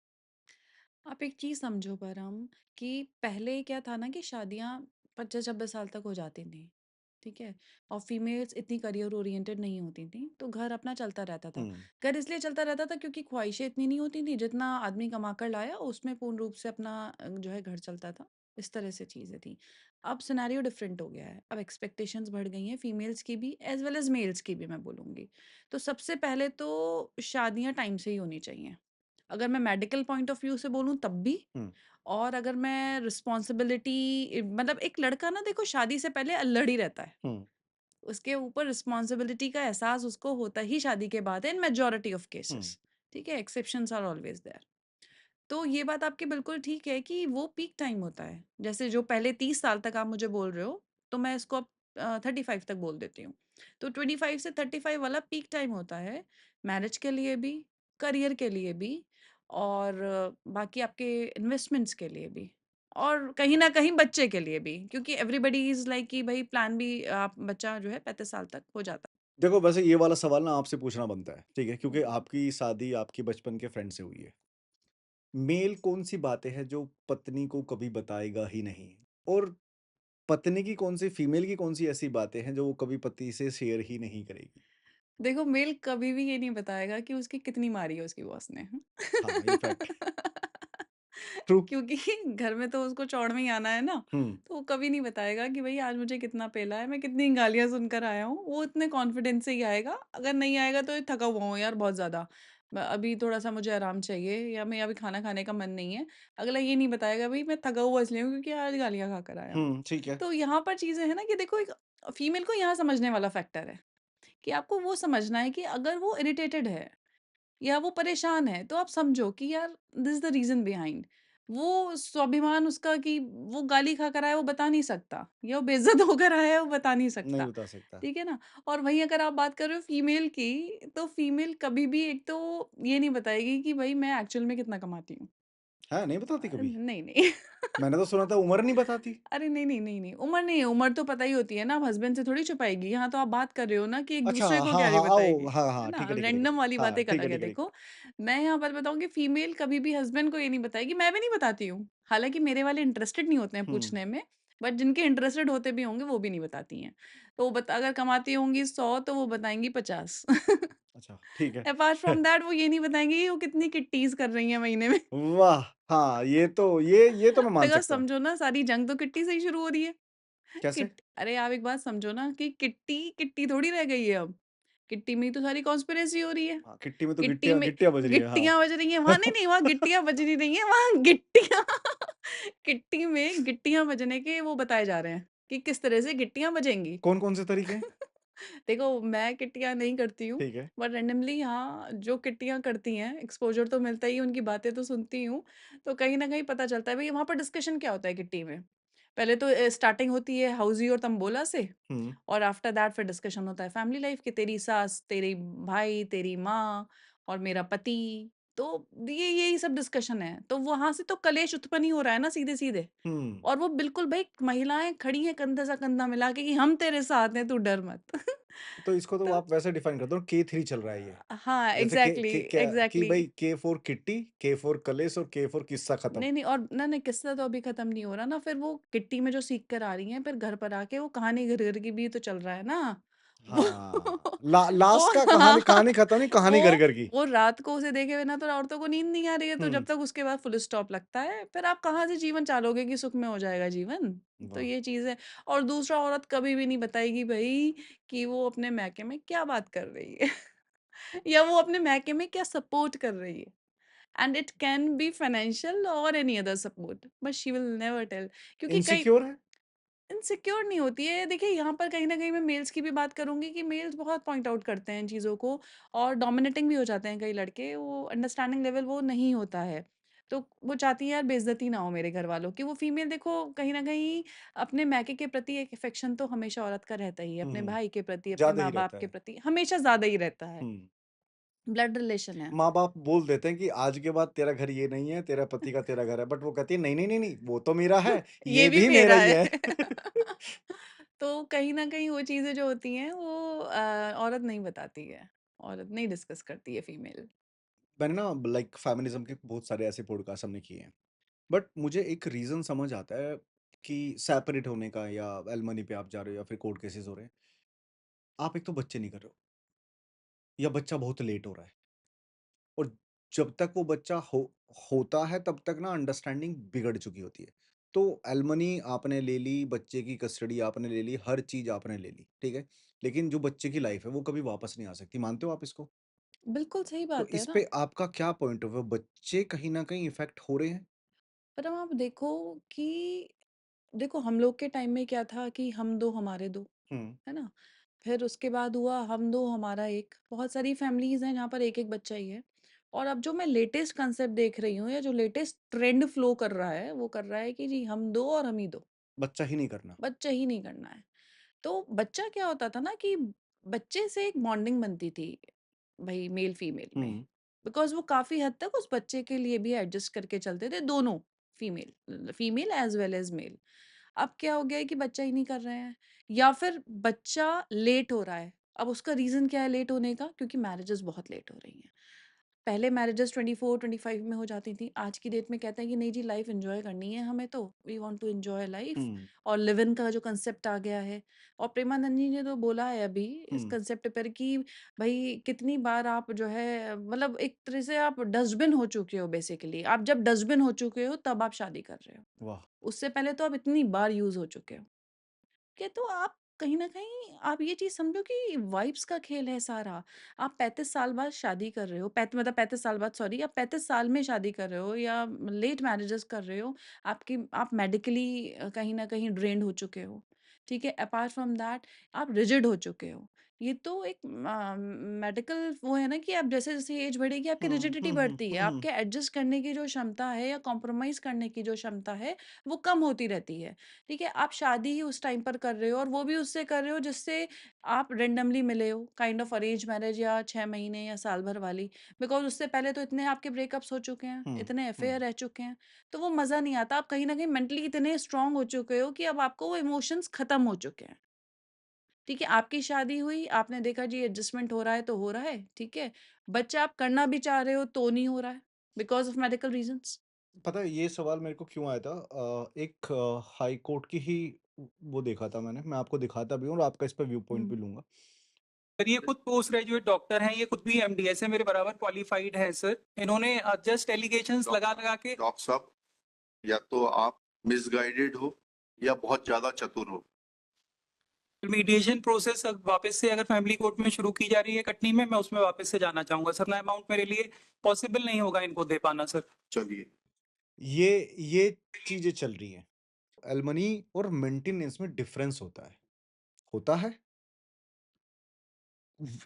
आप एक चीज़ समझो परम, कि पहले क्या था ना कि शादियाँ 25-26 साल तक हो जाती थी, ठीक है? और फीमेल्स इतनी करियर ओरिएंटेड नहीं होती थीं, तो घर अपना चलता रहता था। हुँ, घर इसलिए चलता रहता था क्योंकि ख्वाहिशें इतनी नहीं होती थीं, जितना आदमी कमा कर लाया उसमें पूर्ण रूप से अपना जो है घर चलता था। इस तरह से चीज़ें थीं। अब सिनेरियो डिफरेंट हो गया है। अब एक्सपेक्टेशंस बढ़ गई हैं फीमेल्स की भी एज़ वेल एज़ मेल्स की भी मैं बोलूँगी। तो सबसे पहले तो शादियाँ टाइम से ही होनी चाहिए। अगर मैं मेडिकल पॉइंट ऑफ व्यू से बोलूँ तब भी, हुँ, और अगर मैं रिस्पॉन्सिबिलिटी मतलब एक लड़का ना देखो शादी से पहले अल्लड़ ही रहता है। हुँ। उसके ऊपर रिस्पॉन्सिबिलिटी का एहसास उसको होता ही शादी के बाद है इन मेजॉरिटी ऑफ हुँ, केसेस। ठीक है? Exceptions are always there. तो ये बात आपकी बिल्कुल ठीक है कि वो पीक टाइम होता है। जैसे जो पहले 30 साल तक आप मुझे बोल रहे हो, तो मैं इसको अब 35 तक बोल देती हूँ। तो 25 से 35 वाला पीक टाइम होता है, मैरिज के लिए भी, करियर के लिए भी, और बाकी आपके इन्वेस्टमेंट्स के लिए भी, और कहीं न कहीं बच्चे के लिए भी, क्योंकि एवरीबॉडी इज़ लाइक कि भई प्लान भी आप बच्चा जो है 35 साल तक हो जाता देखो वैसे ये वाला सवाल ना आपसे पूछना बनता है, ठीक है? है। क्योंकि आपकी शादी आपके बचपन के फ्रेंड से हुई है। मेल कौन-सी बातें हैं जो पत्नी को कभी बताएगा ही नहीं? और पत्नी की कौन-सी फीमेल की कौन-सी ऐसी बातें हैं जो वो कभी पति से शेयर ही नहीं करेगी? देखो, मेल कभी भी ये नहीं बताएगा कि उसकी कितनी मारी है उसकी बॉस ने। हाँ, ये फैक्ट है। ट्रू। क्योंकि घर में तो उसको चौड़ में ही आना है ना, हुँ, तो वो कभी नहीं बताएगा कि भई आज मुझे कितना पेला है, मैं कितनी गालियाँ सुनकर आया हूँ। वो इतने कॉन्फिडेंस से ही आएगा, अगर नहीं आएगा तो ये थका हुआ हूँ यार बहुत ज़्यादा, अभी थोड़ा-सा मुझे आराम चाहिए, या मैं अभी खाना खाने का मन नहीं है। अगला ये नहीं बताएगा भई मैं थका हुआ इसलिए हूँ क्योंकि आज गालियाँ खाकर आया हूँ। हुँ, ठीक है। तो यहाँ पर चीज़ें हैं ना कि देखो, एक फीमेल को यहाँ समझने वाला फैक्टर है। कि आपको वो समझना है कि अगर वो इरिटेटेड है या वो परेशान है, तो आप समझो कि यार this is the reason behind. वो स्वाभिमान उसका कि वो गाली खाकर आया वो बता नहीं सकता, या वो बेइज्जत होकर आया है वो बता नहीं नहीं सकता। बता सकता। ठीक है ना? और वहीं अगर आप बात कर रहे हो फीमेल की, तो फीमेल कभी भी एक तो ये नहीं बताएगी कि भाई मैं एक्चुअल में कितना कमाती हूँ। हैं, नहीं बताती कभी? नहीं नहीं। मैंने तो सुना था उम्र नहीं बताती। अरे नहीं, नहीं, नहीं, नहीं, उम्र नहीं है, उम्र तो पता ही होती है ना, अब हस्बैंड से थोड़ी छुपाएगी। यहाँ तो आप बात कर रहे हो ना कि अच्छा, एक-दूसरे को हाँ, क्या हाँ, नहीं आओ, बताएगी, हाँ, है हाँ, ना? ठीक है। रैंडम वाली बात हाँ, एक ठीक है, अलग है ठीक है, ठीक देखो। मैं यहाँ पर बताऊँ कि फीमेल कभी भी हस्बैंड को ये नहीं बताएगी, मैं भी नहीं बताती हूँ। हालाँकि मेरे वाले इंटरेस्टेड नहीं होते हैं हुँ, पूछने में, बट जिनके इंटरेस्टेड होते भी होंगे वो भी नहीं बताती हैं। तो वो बता अगर कमाती होंगी 100 तो वो बताएँगी 50। अच्छा, ठीक है। अपार्ट फ्रॉम दैट वो ये नहीं बताएँगी कि वो कितनी किट्टीज़ कर रही हैं महीने में। वाह! हाँ, ये तो मैं मान देखो सकता हूँ। समझो ना, सारी जंग तो किट्टी से ही शुरू हो रही है। कैसे? अरे आप एक बात समझो ना कि किट्टी किट्टी थोड़ी रह गई है अब। किट्टी में ही तो सारी कॉन्स्पिरेसी हो रही है। हाँ, किट्टी में तो किट्टी गिट्टियाँ में गिट्टियाँ बज रही है, हाँ। गिट्टियाँ बज रही हैं, वहाँ नहीं, नहीं, वहाँ गिट्टियाँ बज नहीं रही हैं, वहाँ गिट्टियाँ किट्टी में गिट्टियाँ बजने के वो बताए जा रहे हैं कि किस तरह से गिट्टियाँ बजेंगी। कौन-कौन से तरीके? देखो, मैं किट्टियाँ नहीं करती हूँ, ठीक है। बट रैंडमली हाँ, जो किट्टियाँ करती हैं, एक्सपोज़र तो मिलता ही है, उनकी बातें तो सुनती हूँ, तो कहीं न कहीं पता चलता है भई वहाँ पर डिस्कशन क्या होता है किट्टी में। पहले तो स्टार्टिंग होती है हौज़ी और तंबोला से, हुँ, और आफ्टर दैट फिर डिस्कशन होता है फैमिली लाइफ़ की, तेरी सास, तेरी भाई, तेरी माँ और मेरा पति। तो ये यही सब डिस्कशन है। तो वहाँ से तो कलेश उत्पन्न ही हो रहा है ना सीधे-सीधे। हुँ। और वो बिल्कुल भई महिलाएँ खड़ी हैं कंधे से कंधा मिला के कि हम तेरे साथ हैं, तू डर मत। तो इसको तो तो आप वैसे डिफाइन कर दो के3 चल रहा है ये। हाँ, जैसे एग्ज़ैक्टली, के क्या कि एग्ज़ैक्टली। भाई के फॉर किट्टी, के फॉर कलेश और के फॉर किस्सा खत्म। नहीं, नहीं, और ना, नहीं, किस्सा तो अभी खत्म नहीं हो रहा ना, फिर वो किट्टी में जो सीख कर आ रही हैं, फिर घर पर आके वो कहानी घर-घर की भी तो चल रहा है ना। वो हाँ, वो लास्ट का हाँ, कहानी कहानी खत्म नहीं, कहानी वो घर-घर की। वो रात को उसे देखे बिना तो औरतों को नींद नहीं आ रही है, तो हुँ, जब तक उसके बाद फुल स्टॉप लगता है, फिर आप कहाँ से जीवन चालोगे कि सुख में हो जाएगा जीवन? तो वाह! ये चीज़ है। और दूसरा, औरत कभी भी नहीं बताएगी भई कि वो अपने मायके में क्या बात कर रही है या वो अपने मायके में क्या सपोर्ट कर रही है। And it can be financial और any other support, but she will never tell, क्योंकि कई इनसिक्योर है? इनसिक्योर नहीं होती है। देखिए, यहाँ पर कहीं न कहीं मैं मेल्स की भी बात करूँगी कि मेल्स बहुत पॉइंट आउट करते हैं इन चीज़ों को, और डोमिनेटिंग भी हो जाते हैं कई लड़के, वो अंडरस्टैंडिंग लेवल वो नहीं होता है। तो वो चाहती है यार बेइज़्ज़ती ना हो मेरे घरवालों की। वो फीमेल देखो कहीं न कहीं अपने मायके के प्रति एक अफेक्शन तो हमेशा औरत का रहता ही है, हुँ, अपने हुँ, भाई के प्रति, अपने ज़्यादा ही माँ-बाप रहता के है। प्रति हमेशा ज़्यादा ही रहता है। हुँ, ब्लड रिलेशन है। माँ-बाप बोल देते हैं कि आज के बाद तेरा घर ये नहीं है, तेरा पति का तेरा घर है, बट वो कहती है नहीं, नहीं, नहीं, नहीं, वो तो मेरा है, ये ये भी भी मेरा मेरा ही है। है। तो कहीं न कहीं वो चीज़ें जो होती हैं वो औरत नहीं बताती है, औरत नहीं डिस्कस करती है फीमेल। मैंने ना लाइक फेमिनिज़्म के बहुत सारे ऐसे पॉडकास्ट हमने किए हैं। बट मुझे एक रीज़न समझ आता है कि सेपरेट होने का या एलिमनी पे आप जा रहे हो या फिर कोर्ट केसेस हो रहे हैं। आप एक तो बच्चे नहीं कर रहे हो या बच्चा बहुत लेट हो रहा है और जब तक वो बच्चा होता है तब तक ना अंडरस्टैंडिंग बिगड़ चुकी होती है। तो एलिमनी आपने ले ली, बच्चे की कस्टडी आपने ले ली, हर चीज़ आपने ले ली, ठीक है? लेकिन जो बच्चे की लाइफ़ है वो कभी वापस नहीं आ सकती, मानते हो आप इसको? बिल्कुल सही तो बात है इस ना। पे आपका क्या पॉइंट ऑफ व्यू? बच्चे कहीं न कहीं इफ़ेक्ट हो रहे हैं? पर अब आप देखो कि देखो हम लोग के टाइम में क्या था कि हम दो हमारे दो, हुँ, है ना? फिर उसके बाद हुआ हम दो हमारा एक, बहुत सारी फैमिलीज़ हैं जहाँ पर एक-एक बच्चा ही है। और अब जो मैं लेटेस्ट कांसेप्ट देख रही हूँ या जो लेटेस्ट ट्रेंड फ्लो कर रहा है, वो कर रहा है कि जी हम दो और हम ही दो, बच्चा ही नहीं करना। बच्चा ही नहीं करना है। तो बच्चा क्या होता था ना कि बच्चे से एक बॉन्डिंग बनती थी भाई मेल फीमेल में, हुँ, बिकॉज वो काफी हद तक उस बच्चे के लिए भी एडजस्ट करके चलते थे दोनों, female female as well as male. अब क्या हो गया है कि बच्चा ही नहीं कर रहे हैं या फिर बच्चा लेट हो रहा है। अब उसका रीजन क्या है लेट होने का? क्योंकि मैरिजेस बहुत लेट हो रही हैं। पहले मैरिजेस 24-25 में हो जाती थी, आज की डेट में कहते हैं कि नहीं जी लाइफ एंजॉय करनी है हमें, तो we want to enjoy life. Hmm, और लिव इन का जो कंसेप्ट आ गया है, और प्रेमानंद जी ने तो बोला है अभी इस हुँ, कंसेप्ट पर कि भाई कितनी बार आप जो है मतलब एक तरह से आप डस्टबिन हो चुके हो, बेसिकली आप जब डस्टबिन हो चुके हो तब आप शादी कर रहे हो, वाह! उससे पहले तो आप इतनी बार यूज हो चुके हो। के तो आप कहीं न कहीं आप ये चीज़ समझो कि वाइब्स का खेल है सारा। आप 35 साल बाद शादी कर रहे हो, मतलब 35 साल बाद, सॉरी, आप 35 साल में शादी कर रहे हो या लेट मैरेजेस कर रहे हो। आप मेडिकली कहीं न कहीं ड्रेन्ड हो चुके हो, ठीक है? अपार्ट फ्रॉम दैट आप रिजिड हो चुके हो। ये तो एक मेडिकल वो है ना कि आप जैसे-जैसे एज बढ़ेगी आपकी हुँ, रिजिडिटी हुँ, हुँ, बढ़ती है। हुँ, हुँ, आपके एडजस्ट करने की जो क्षमता है या कॉम्प्रोमाइज़ करने की जो क्षमता है, वो कम होती रहती है। ठीक है? आप शादी ही उस टाइम पर कर रहे हो और वो भी उससे कर रहे हो जिससे आप रैंडमली मिले हो, काइंड ऑफ अरेंज मैरिज या 6 महीने या साल भर वाली। बिकॉज़ उससे पहले तो इतने आपके ब्रेकअप्स हो चुके हैं, हुँ, इतने हुँ। अफेयर रह चुके हैं, तो वो मज़ा नहीं आता। आप कहीं न कहीं मेंटली इतने स्ट्रॉन्ग हो चुके हो कि अब आपको वो इमोशंस खत्म हो चुके हैं। ठीक है? आपकी शादी हुई, आपने देखा जी एडजस्टमेंट हो रहा है तो हो रहा है, ठीक है? बच्चा आप करना भी चाह रहे हो तो नहीं हो रहा है, बिकॉज़ ऑफ मेडिकल रीज़न्स। पता है ये सवाल मेरे को क्यों आया था? एक हाई कोर्ट की ही वो देखा था मैंने, मैं आपको दिखाता भी हूँ और आपका इस पे व्यू पॉइंट भी हुँ, लूँगा। सर ये खुद पोस्ट ग्रेजुएट डॉक्टर हैं, ये खुद भी एमडीएस है, मेरे बराबर क्वालिफाइड है सर। इन्होंने जस्ट एलिगेशंस लगा लगा के डॉक्टर साहब, या तो आप मिसगाइडेड हो या बहुत ज्यादा चतुर हो। मीडिएशन प्रोसेस वापस से अगर फैमिली कोर्ट में शुरू की जा रही है कटनी में, मैं उसमें वापस से जाना चाहूंगा सर। ना अमाउंट मेरे लिए पॉसिबल नहीं होगा इनको दे पाना सर। चलिए, ये चीज़ें चल रही हैं। एलिमनी और मेंटेनेंस में डिफरेंस होता है। होता है?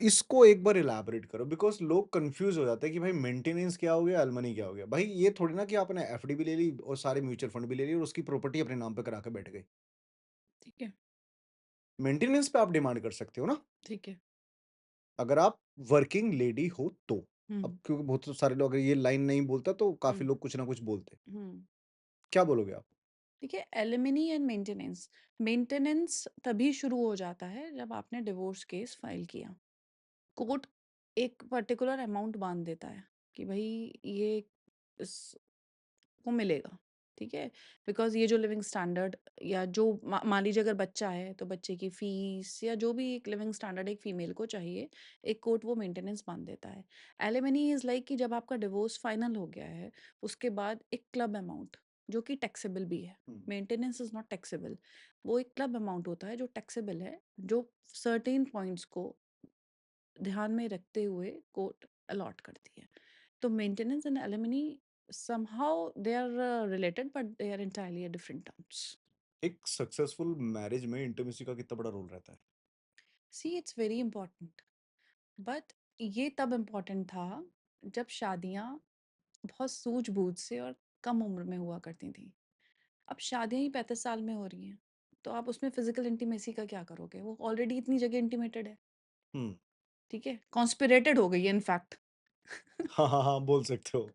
इसको एक बार इलैबोरेट करो बिकॉज़ लोग कन्फ्यूज़ हो जाते हैं कि भाई मेंटेनेंस क्या हो गया, एलिमनी क्या हो गया? भाई ये थोड़ी ना कि आपने एफडी भी ले ली और सारे म्यूचुअल फंड भी ले लिए और उसकी प्रॉपर्टी अपने नाम पे करा के बैठ गए। ठीक है, मेंटेनेंस पे आप डिमांड कर सकते हो ना, ठीक है। अगर आप वर्किंग लेडी हो तो। अब हुँ, क्योंकि बहुत सारे लोग अगर ये लाइन नहीं बोलता तो काफ़ी हुँ, लोग कुछ ना कुछ बोलते हैं। हुँ। क्या बोलोगे आप? देखिए, एलिमनी एंड मेंटेनेंस, मेंटेनेंस तभी शुरू हो जाता है जब आपने डिवोर्स केस फाइल किया। कोर्ट एक पर्टिकुलर अमाउंट बांध देता है कि भाई ये इस को मिलेगा, ठीक है? बिकॉज़ ये जो लिविंग स्टैंडर्ड या जो मान लीजिए अगर बच्चा है, तो बच्चे की फीस या जो भी एक लिविंग स्टैंडर्ड एक फीमेल को चाहिए, एक कोर्ट वो मेंटेनेंस बाँध देता है। एलिमनी इज़ लाइक कि जब आपका डिवोर्स फाइनल हो गया है, उसके बाद एक क्लब अमाउंट जो कि टैक्सेबल भी है। Hmm. Maintenance is not taxable. वो एक क्लब अमाउंट होता है जो टैक्सेबल है, जो सर्टेन पॉइंट्स को ध्यान में रखते हुए कोर्ट अलॉट करती है। तो maintenance and alimony somehow they are related but they are entirely a different terms. एक सक्सेसफुल मैरिज में इंटीमेसी का कितना बड़ा रोल रहता है? See, it's very important, but ये तब इम्पोर्टेंट था जब शादियां बहुत सूझबूझ से और कम उम्र में हुआ करती थी। अब शादियां ही 35 साल में हो रही हैं, तो आप उसमें फिजिकल इंटीमेसी का क्या करोगे? वो ऑलरेडी इतनी जगह इंटीमेटेड है, हुँ। ठीक है? कॉन्स्पिरेटेड हो गई है इनफैक्ट। हाँ, हाँ, हाँ, बोल सकते हो।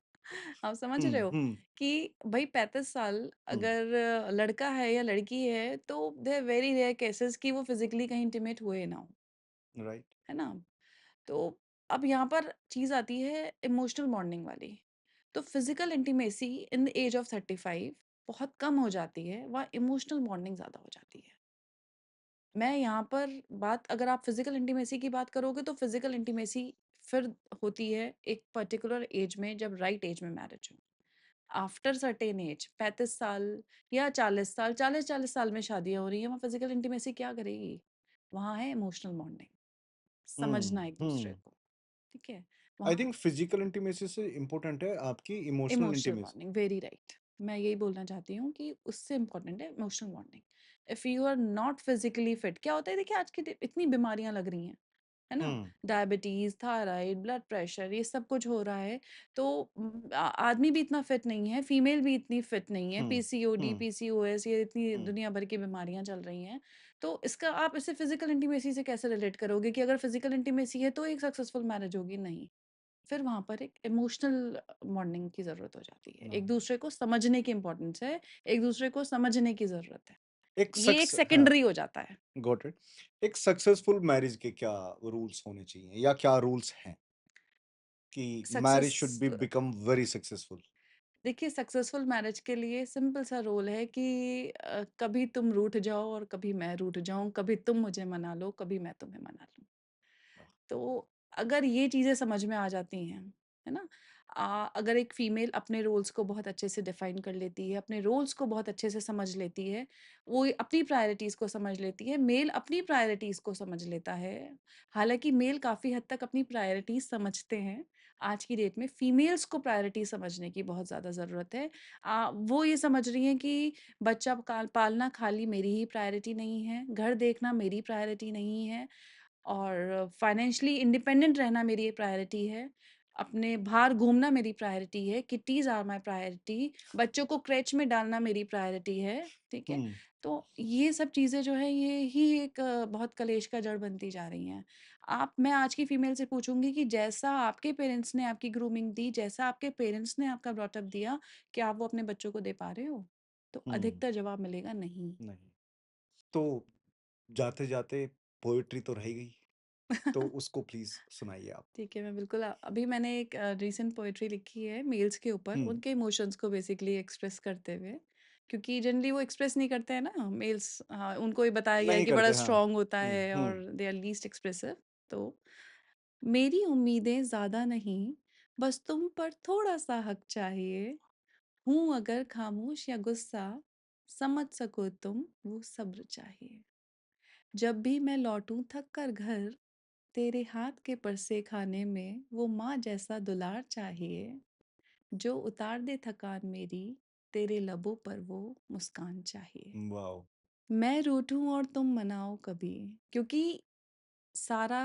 आप समझ रहे हुँ, हो हुँ, कि भाई 35 साल हुँ, अगर लड़का है या लड़की है तो देयर वेरी रेयर केसेस कि वो फिजिकली कहीं इंटीमेट हुए ना हो, राइट। है ना? तो अब यहाँ पर चीज आती है इमोशनल बॉन्डिंग वाली। तो physical intimacy in the age of 35 बहुत कम हो जाती है, वहाँ इमोशनल बॉन्डिंग ज़्यादा हो जाती है। मैं यहाँ पर बात अगर आप फिज़िकल इंटीमेसी की बात करोगे तो फिज़िकल इंटीमेसी फिर होती है एक पर्टिकुलर एज में, जब राइट एज में मैरिज हो। आफ्टर सर्टेन एज 35 साल या 40 साल, 40-40 साल में शादियाँ हो रही हैं, वहाँ फिज़िकल इंटीमेसी क्या करेगी? वहाँ है इमोशनल बॉन्डिंग, समझना एक दूसरे हुँ। को, ठीक है? आई वहाँ थिंक फिज़िकल इंटीमेसी से इम्पोर्टेंट है आपकी emotional emotional intimacy. Bonding, very right. मैं यही बोलना चाहती हूँ कि उससे इम्पोर्टेंट है emotional bonding. If you are not physically fit, क्या होता है देखिए आज की इतनी बीमारियाँ लग रही हैं, है ना? हुँ, डायबिटीज़, थायराइड, ब्लड प्रेशर, ये सब कुछ हो रहा है। तो आदमी भी इतना फिट नहीं है, फीमेल भी इतनी फिट नहीं है, हुँ, पीसीओडी, हुँ, पीसीओएस, ये इतनी हुँ, दुनिया भर की बीमारियाँ चल रही हैं। तो इसका आप इसे फिज़िकल इंटीमेसी से कैसे रिलेट करोगे कि अगर फिज़िकल इंटीमेसी है तो एक सक्सेसफुल मैरिज होगी? नहीं। फिर वहाँ पर एक इमोशनल बॉन्डिंग की ज़रूरत हो जाती है। एक हाँ। दूसरे को समझने की इम्पोर्टेंस है, एक दूसरे को समझने की ज़रूरत है। एक ये एक हाँ, सेकेंडरी हो जाता है। Got it. एक सक्सेसफुल मैरिज के क्या रूल्स होने चाहिए या क्या रूल्स हैं कि marriage success should be become very successful? देखिए सक्सेसफुल मैरिज के लिए सिंपल सा रूल है कि कभी तुम रूठ जाओ और कभी मैं रूठ जाऊँ, कभी तुम मुझे मना लो, कभी मैं तुम्हें मना लूँ। तो अगर ये चीज़ें समझ में आ जाती हैं, है ना? अगर एक फीमेल अपने रोल्स को बहुत अच्छे से डिफाइन कर लेती है, अपने रोल्स को बहुत अच्छे से समझ लेती है, वो अपनी प्रायोरिटीज़ को समझ लेती है, मेल अपनी प्रायोरिटीज़ को समझ लेता है। हालाँकि मेल काफ़ी हद तक अपनी प्रायोरिटीज़ समझते हैं। आज की डेट में फीमेल्स को प्रायोरिटी समझने की बहुत ज़्यादा ज़रूरत है। वो ये समझ रही हैं कि बच्चा काल पालना खाली मेरी ही प्रायोरिटी नहीं है, घर देखना मेरी प्रायोरिटी नहीं है। और फाइनेंशियली इंडिपेंडेंट रहना मेरी प्रायोरिटी है। अपने बाहर घूमना मेरी प्रायोरिटी है, किट्टीज़ आर माय प्रायोरिटी, बच्चों को क्रेच में डालना मेरी प्रायोरिटी है, ठीक है? हुँ, तो ये सब चीज़ें जो है ये ही एक बहुत कलेश का जड़ बनती जा रही हैं। मैं आज की फीमेल से पूछूँगी कि जैसा आपके पेरेंट्स ने आपकी ग्रूमिंग दी, जैसा आपके पेरेंट्स ने आपका ब्रॉट अप दिया, क्या आप वो अपने बच्चों को दे पा रहे हो? तो हुँ, अधिकतर जवाब मिलेगा नहीं। नहीं। तो जाते-जाते पोएट्री तो रह गई, तो उसको प्लीज़ सुनाइए आप। ठीक है, मैं बिल्कुल अभी मैंने एक रीसेंट पोएट्री लिखी है मेल्स के ऊपर, हुँ, उनके इमोशंस को बेसिकली एक्सप्रेस करते हुए। क्योंकि जनरली वो एक्सप्रेस नहीं करते हैं ना मेल्स, उनको ये बताया गया है नहीं कि बड़ा करते हाँ। स्ट्रॉन्ग होता हुँ, है हुँ, और दे आर लीस्ट एक्सप्रेसिव। तो मेरी उम्मीदें ज़्यादा नहीं, बस तुम पर थोड़ा-सा हक चाहिए। हूँ अगर खामोश या गुस्सा, समझ सको तुम वो सब्र चाहिए। जब भी मैं लौटूँ थक कर घर, तेरे हाथ के परसे खाने में वो माँ जैसा दुलार चाहिए। जो उतार दे थकान मेरी, तेरे लबों पर वो मुस्कान चाहिए। वॉव! मैं रूठूं और तुम मनाओ कभी, क्योंकि सारा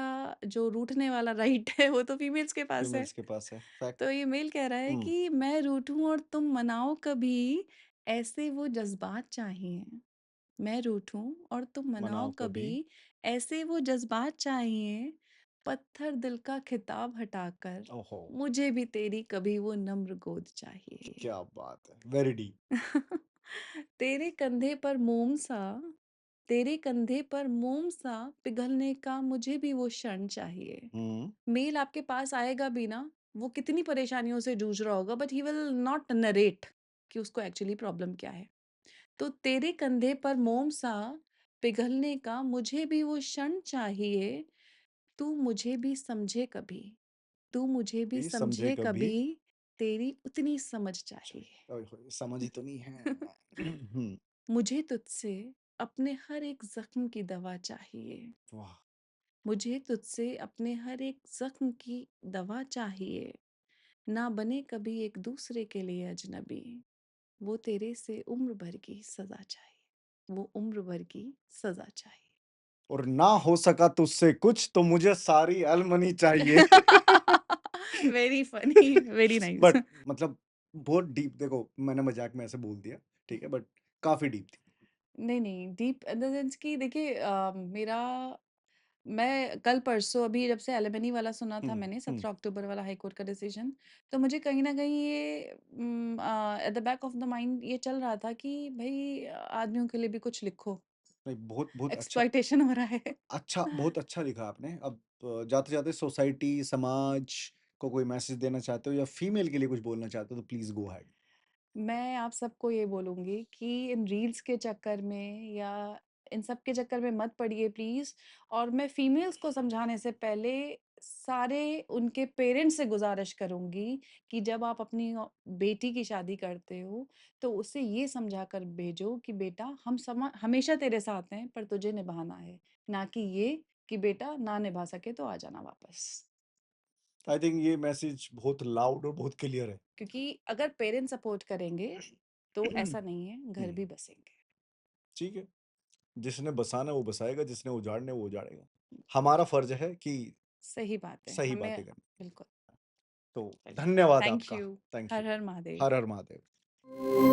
जो रूठने वाला राइट है वो तो फीमेल्स के पास है। फीमेल्स के पास है, फैक्ट। तो ये मेल कह रहा है हुँ, कि मैं रूठूं और तुम मनाओ कभी, ऐसे वो जज्बात चाहिए। मैं रूठूं और तुम मनाओ मनाओ कभी। कभी, ऐसे वो जज्बात चाहिए। पत्थर दिल का खिताब हटाकर, ओहो! मुझे भी तेरी कभी वो नम्र गोद चाहिए। क्या बात है, वेरी डीप। तेरे कंधे पर मोम सा, तेरे कंधे पर मोम सा पिघलने का मुझे भी वो क्षण चाहिए। हुँ, मेल आपके पास आएगा भी ना, वो कितनी परेशानियों से जूझ रहा होगा, but he will not narrate कि उसको एक्चुअली प्रॉब्लम क्या है। तो तेरे कंधे पर मोम सा पिघलने का मुझे भी वो क्षण चाहिए। तू मुझे भी समझे कभी, तू मुझे भी ये समझे समझे कभी। कभी, तेरी उतनी समझ अच्छा, चाहिए। ओए होए! समझ ही तो नहीं है। हुँ, मुझे तुझसे अपने हर एक जख्म की दवा चाहिए। वाह! मुझे तुझसे अपने हर एक जख्म की दवा चाहिए। ना बने कभी एक दूसरे के लिए अजनबी, वो तेरे से उम्र भर की सजा चाहिए, वो उम्र भर की सजा चाहिए। और ना हो सका तुझसे कुछ तो मुझे सारी एलिमनी चाहिए। Very funny, very nice. But मतलब बहुत डीप देखो मैंने मज़ाक में ऐसे बोल दिया, ठीक है? बट काफ़ी डीप थी। नहीं नहीं, डीप इन द सेंस कि देखिए मेरा मैं कल परसों अभी जब से एलिमनी वाला सुना था हुँ, मैंने हुँ। 17 अक्टूबर वाला हाई कोर्ट का डिसीजन, तो मुझे कहीं ना कहीं ये at the back of the mind ये चल रहा था कि भाई आदमियों के लिए भी कुछ लिखो, नहीं बहुत बहुत अच्छा एक्सप्लॉइटेशन हो रहा है। बहुत अच्छा लिखा आपने। अब जाते-जाते सोसाइटी, समाज को कोई मैसेज देना चाहते हो या फीमेल के लिए कुछ बोलना चाहते हो तो प्लीज़ गो अहेड। मैं आप सबको ये बोलूँगी कि इन रील्स के चक्कर में या इन सब के चक्कर में मत पड़िए प्लीज़। और मैं फीमेल्स को समझाने से पहले सारे उनके पेरेंट्स से गुज़ारिश करूँगी कि जब आप अपनी बेटी की शादी करते हो, तो उसे ये समझा कर भेजो कि बेटा हम हमेशा तेरे साथ हैं पर तुझे निभाना है, ना कि ये कि बेटा ना निभा सके तो आ जाना वापस। आई थिंक ये मैसेज बहुत लाउड और बहुत क्लियर है। क्योंकि अगर पेरेंट्स सपोर्ट करेंगे, तो ऐसा नहीं है, घर भी बसेंगे। ठीक है, जिसने बसाना वो बसाएगा, जिसने उजाड़ना वो उजाड़ेगा। हमारा फर्ज है कि सही बात है, सही हमें बातें करनी। बिल्कुल। तो चलिए, धन्यवाद थैंक आपका। You. Thank you. Her her Mahadev. Her her Mahadev.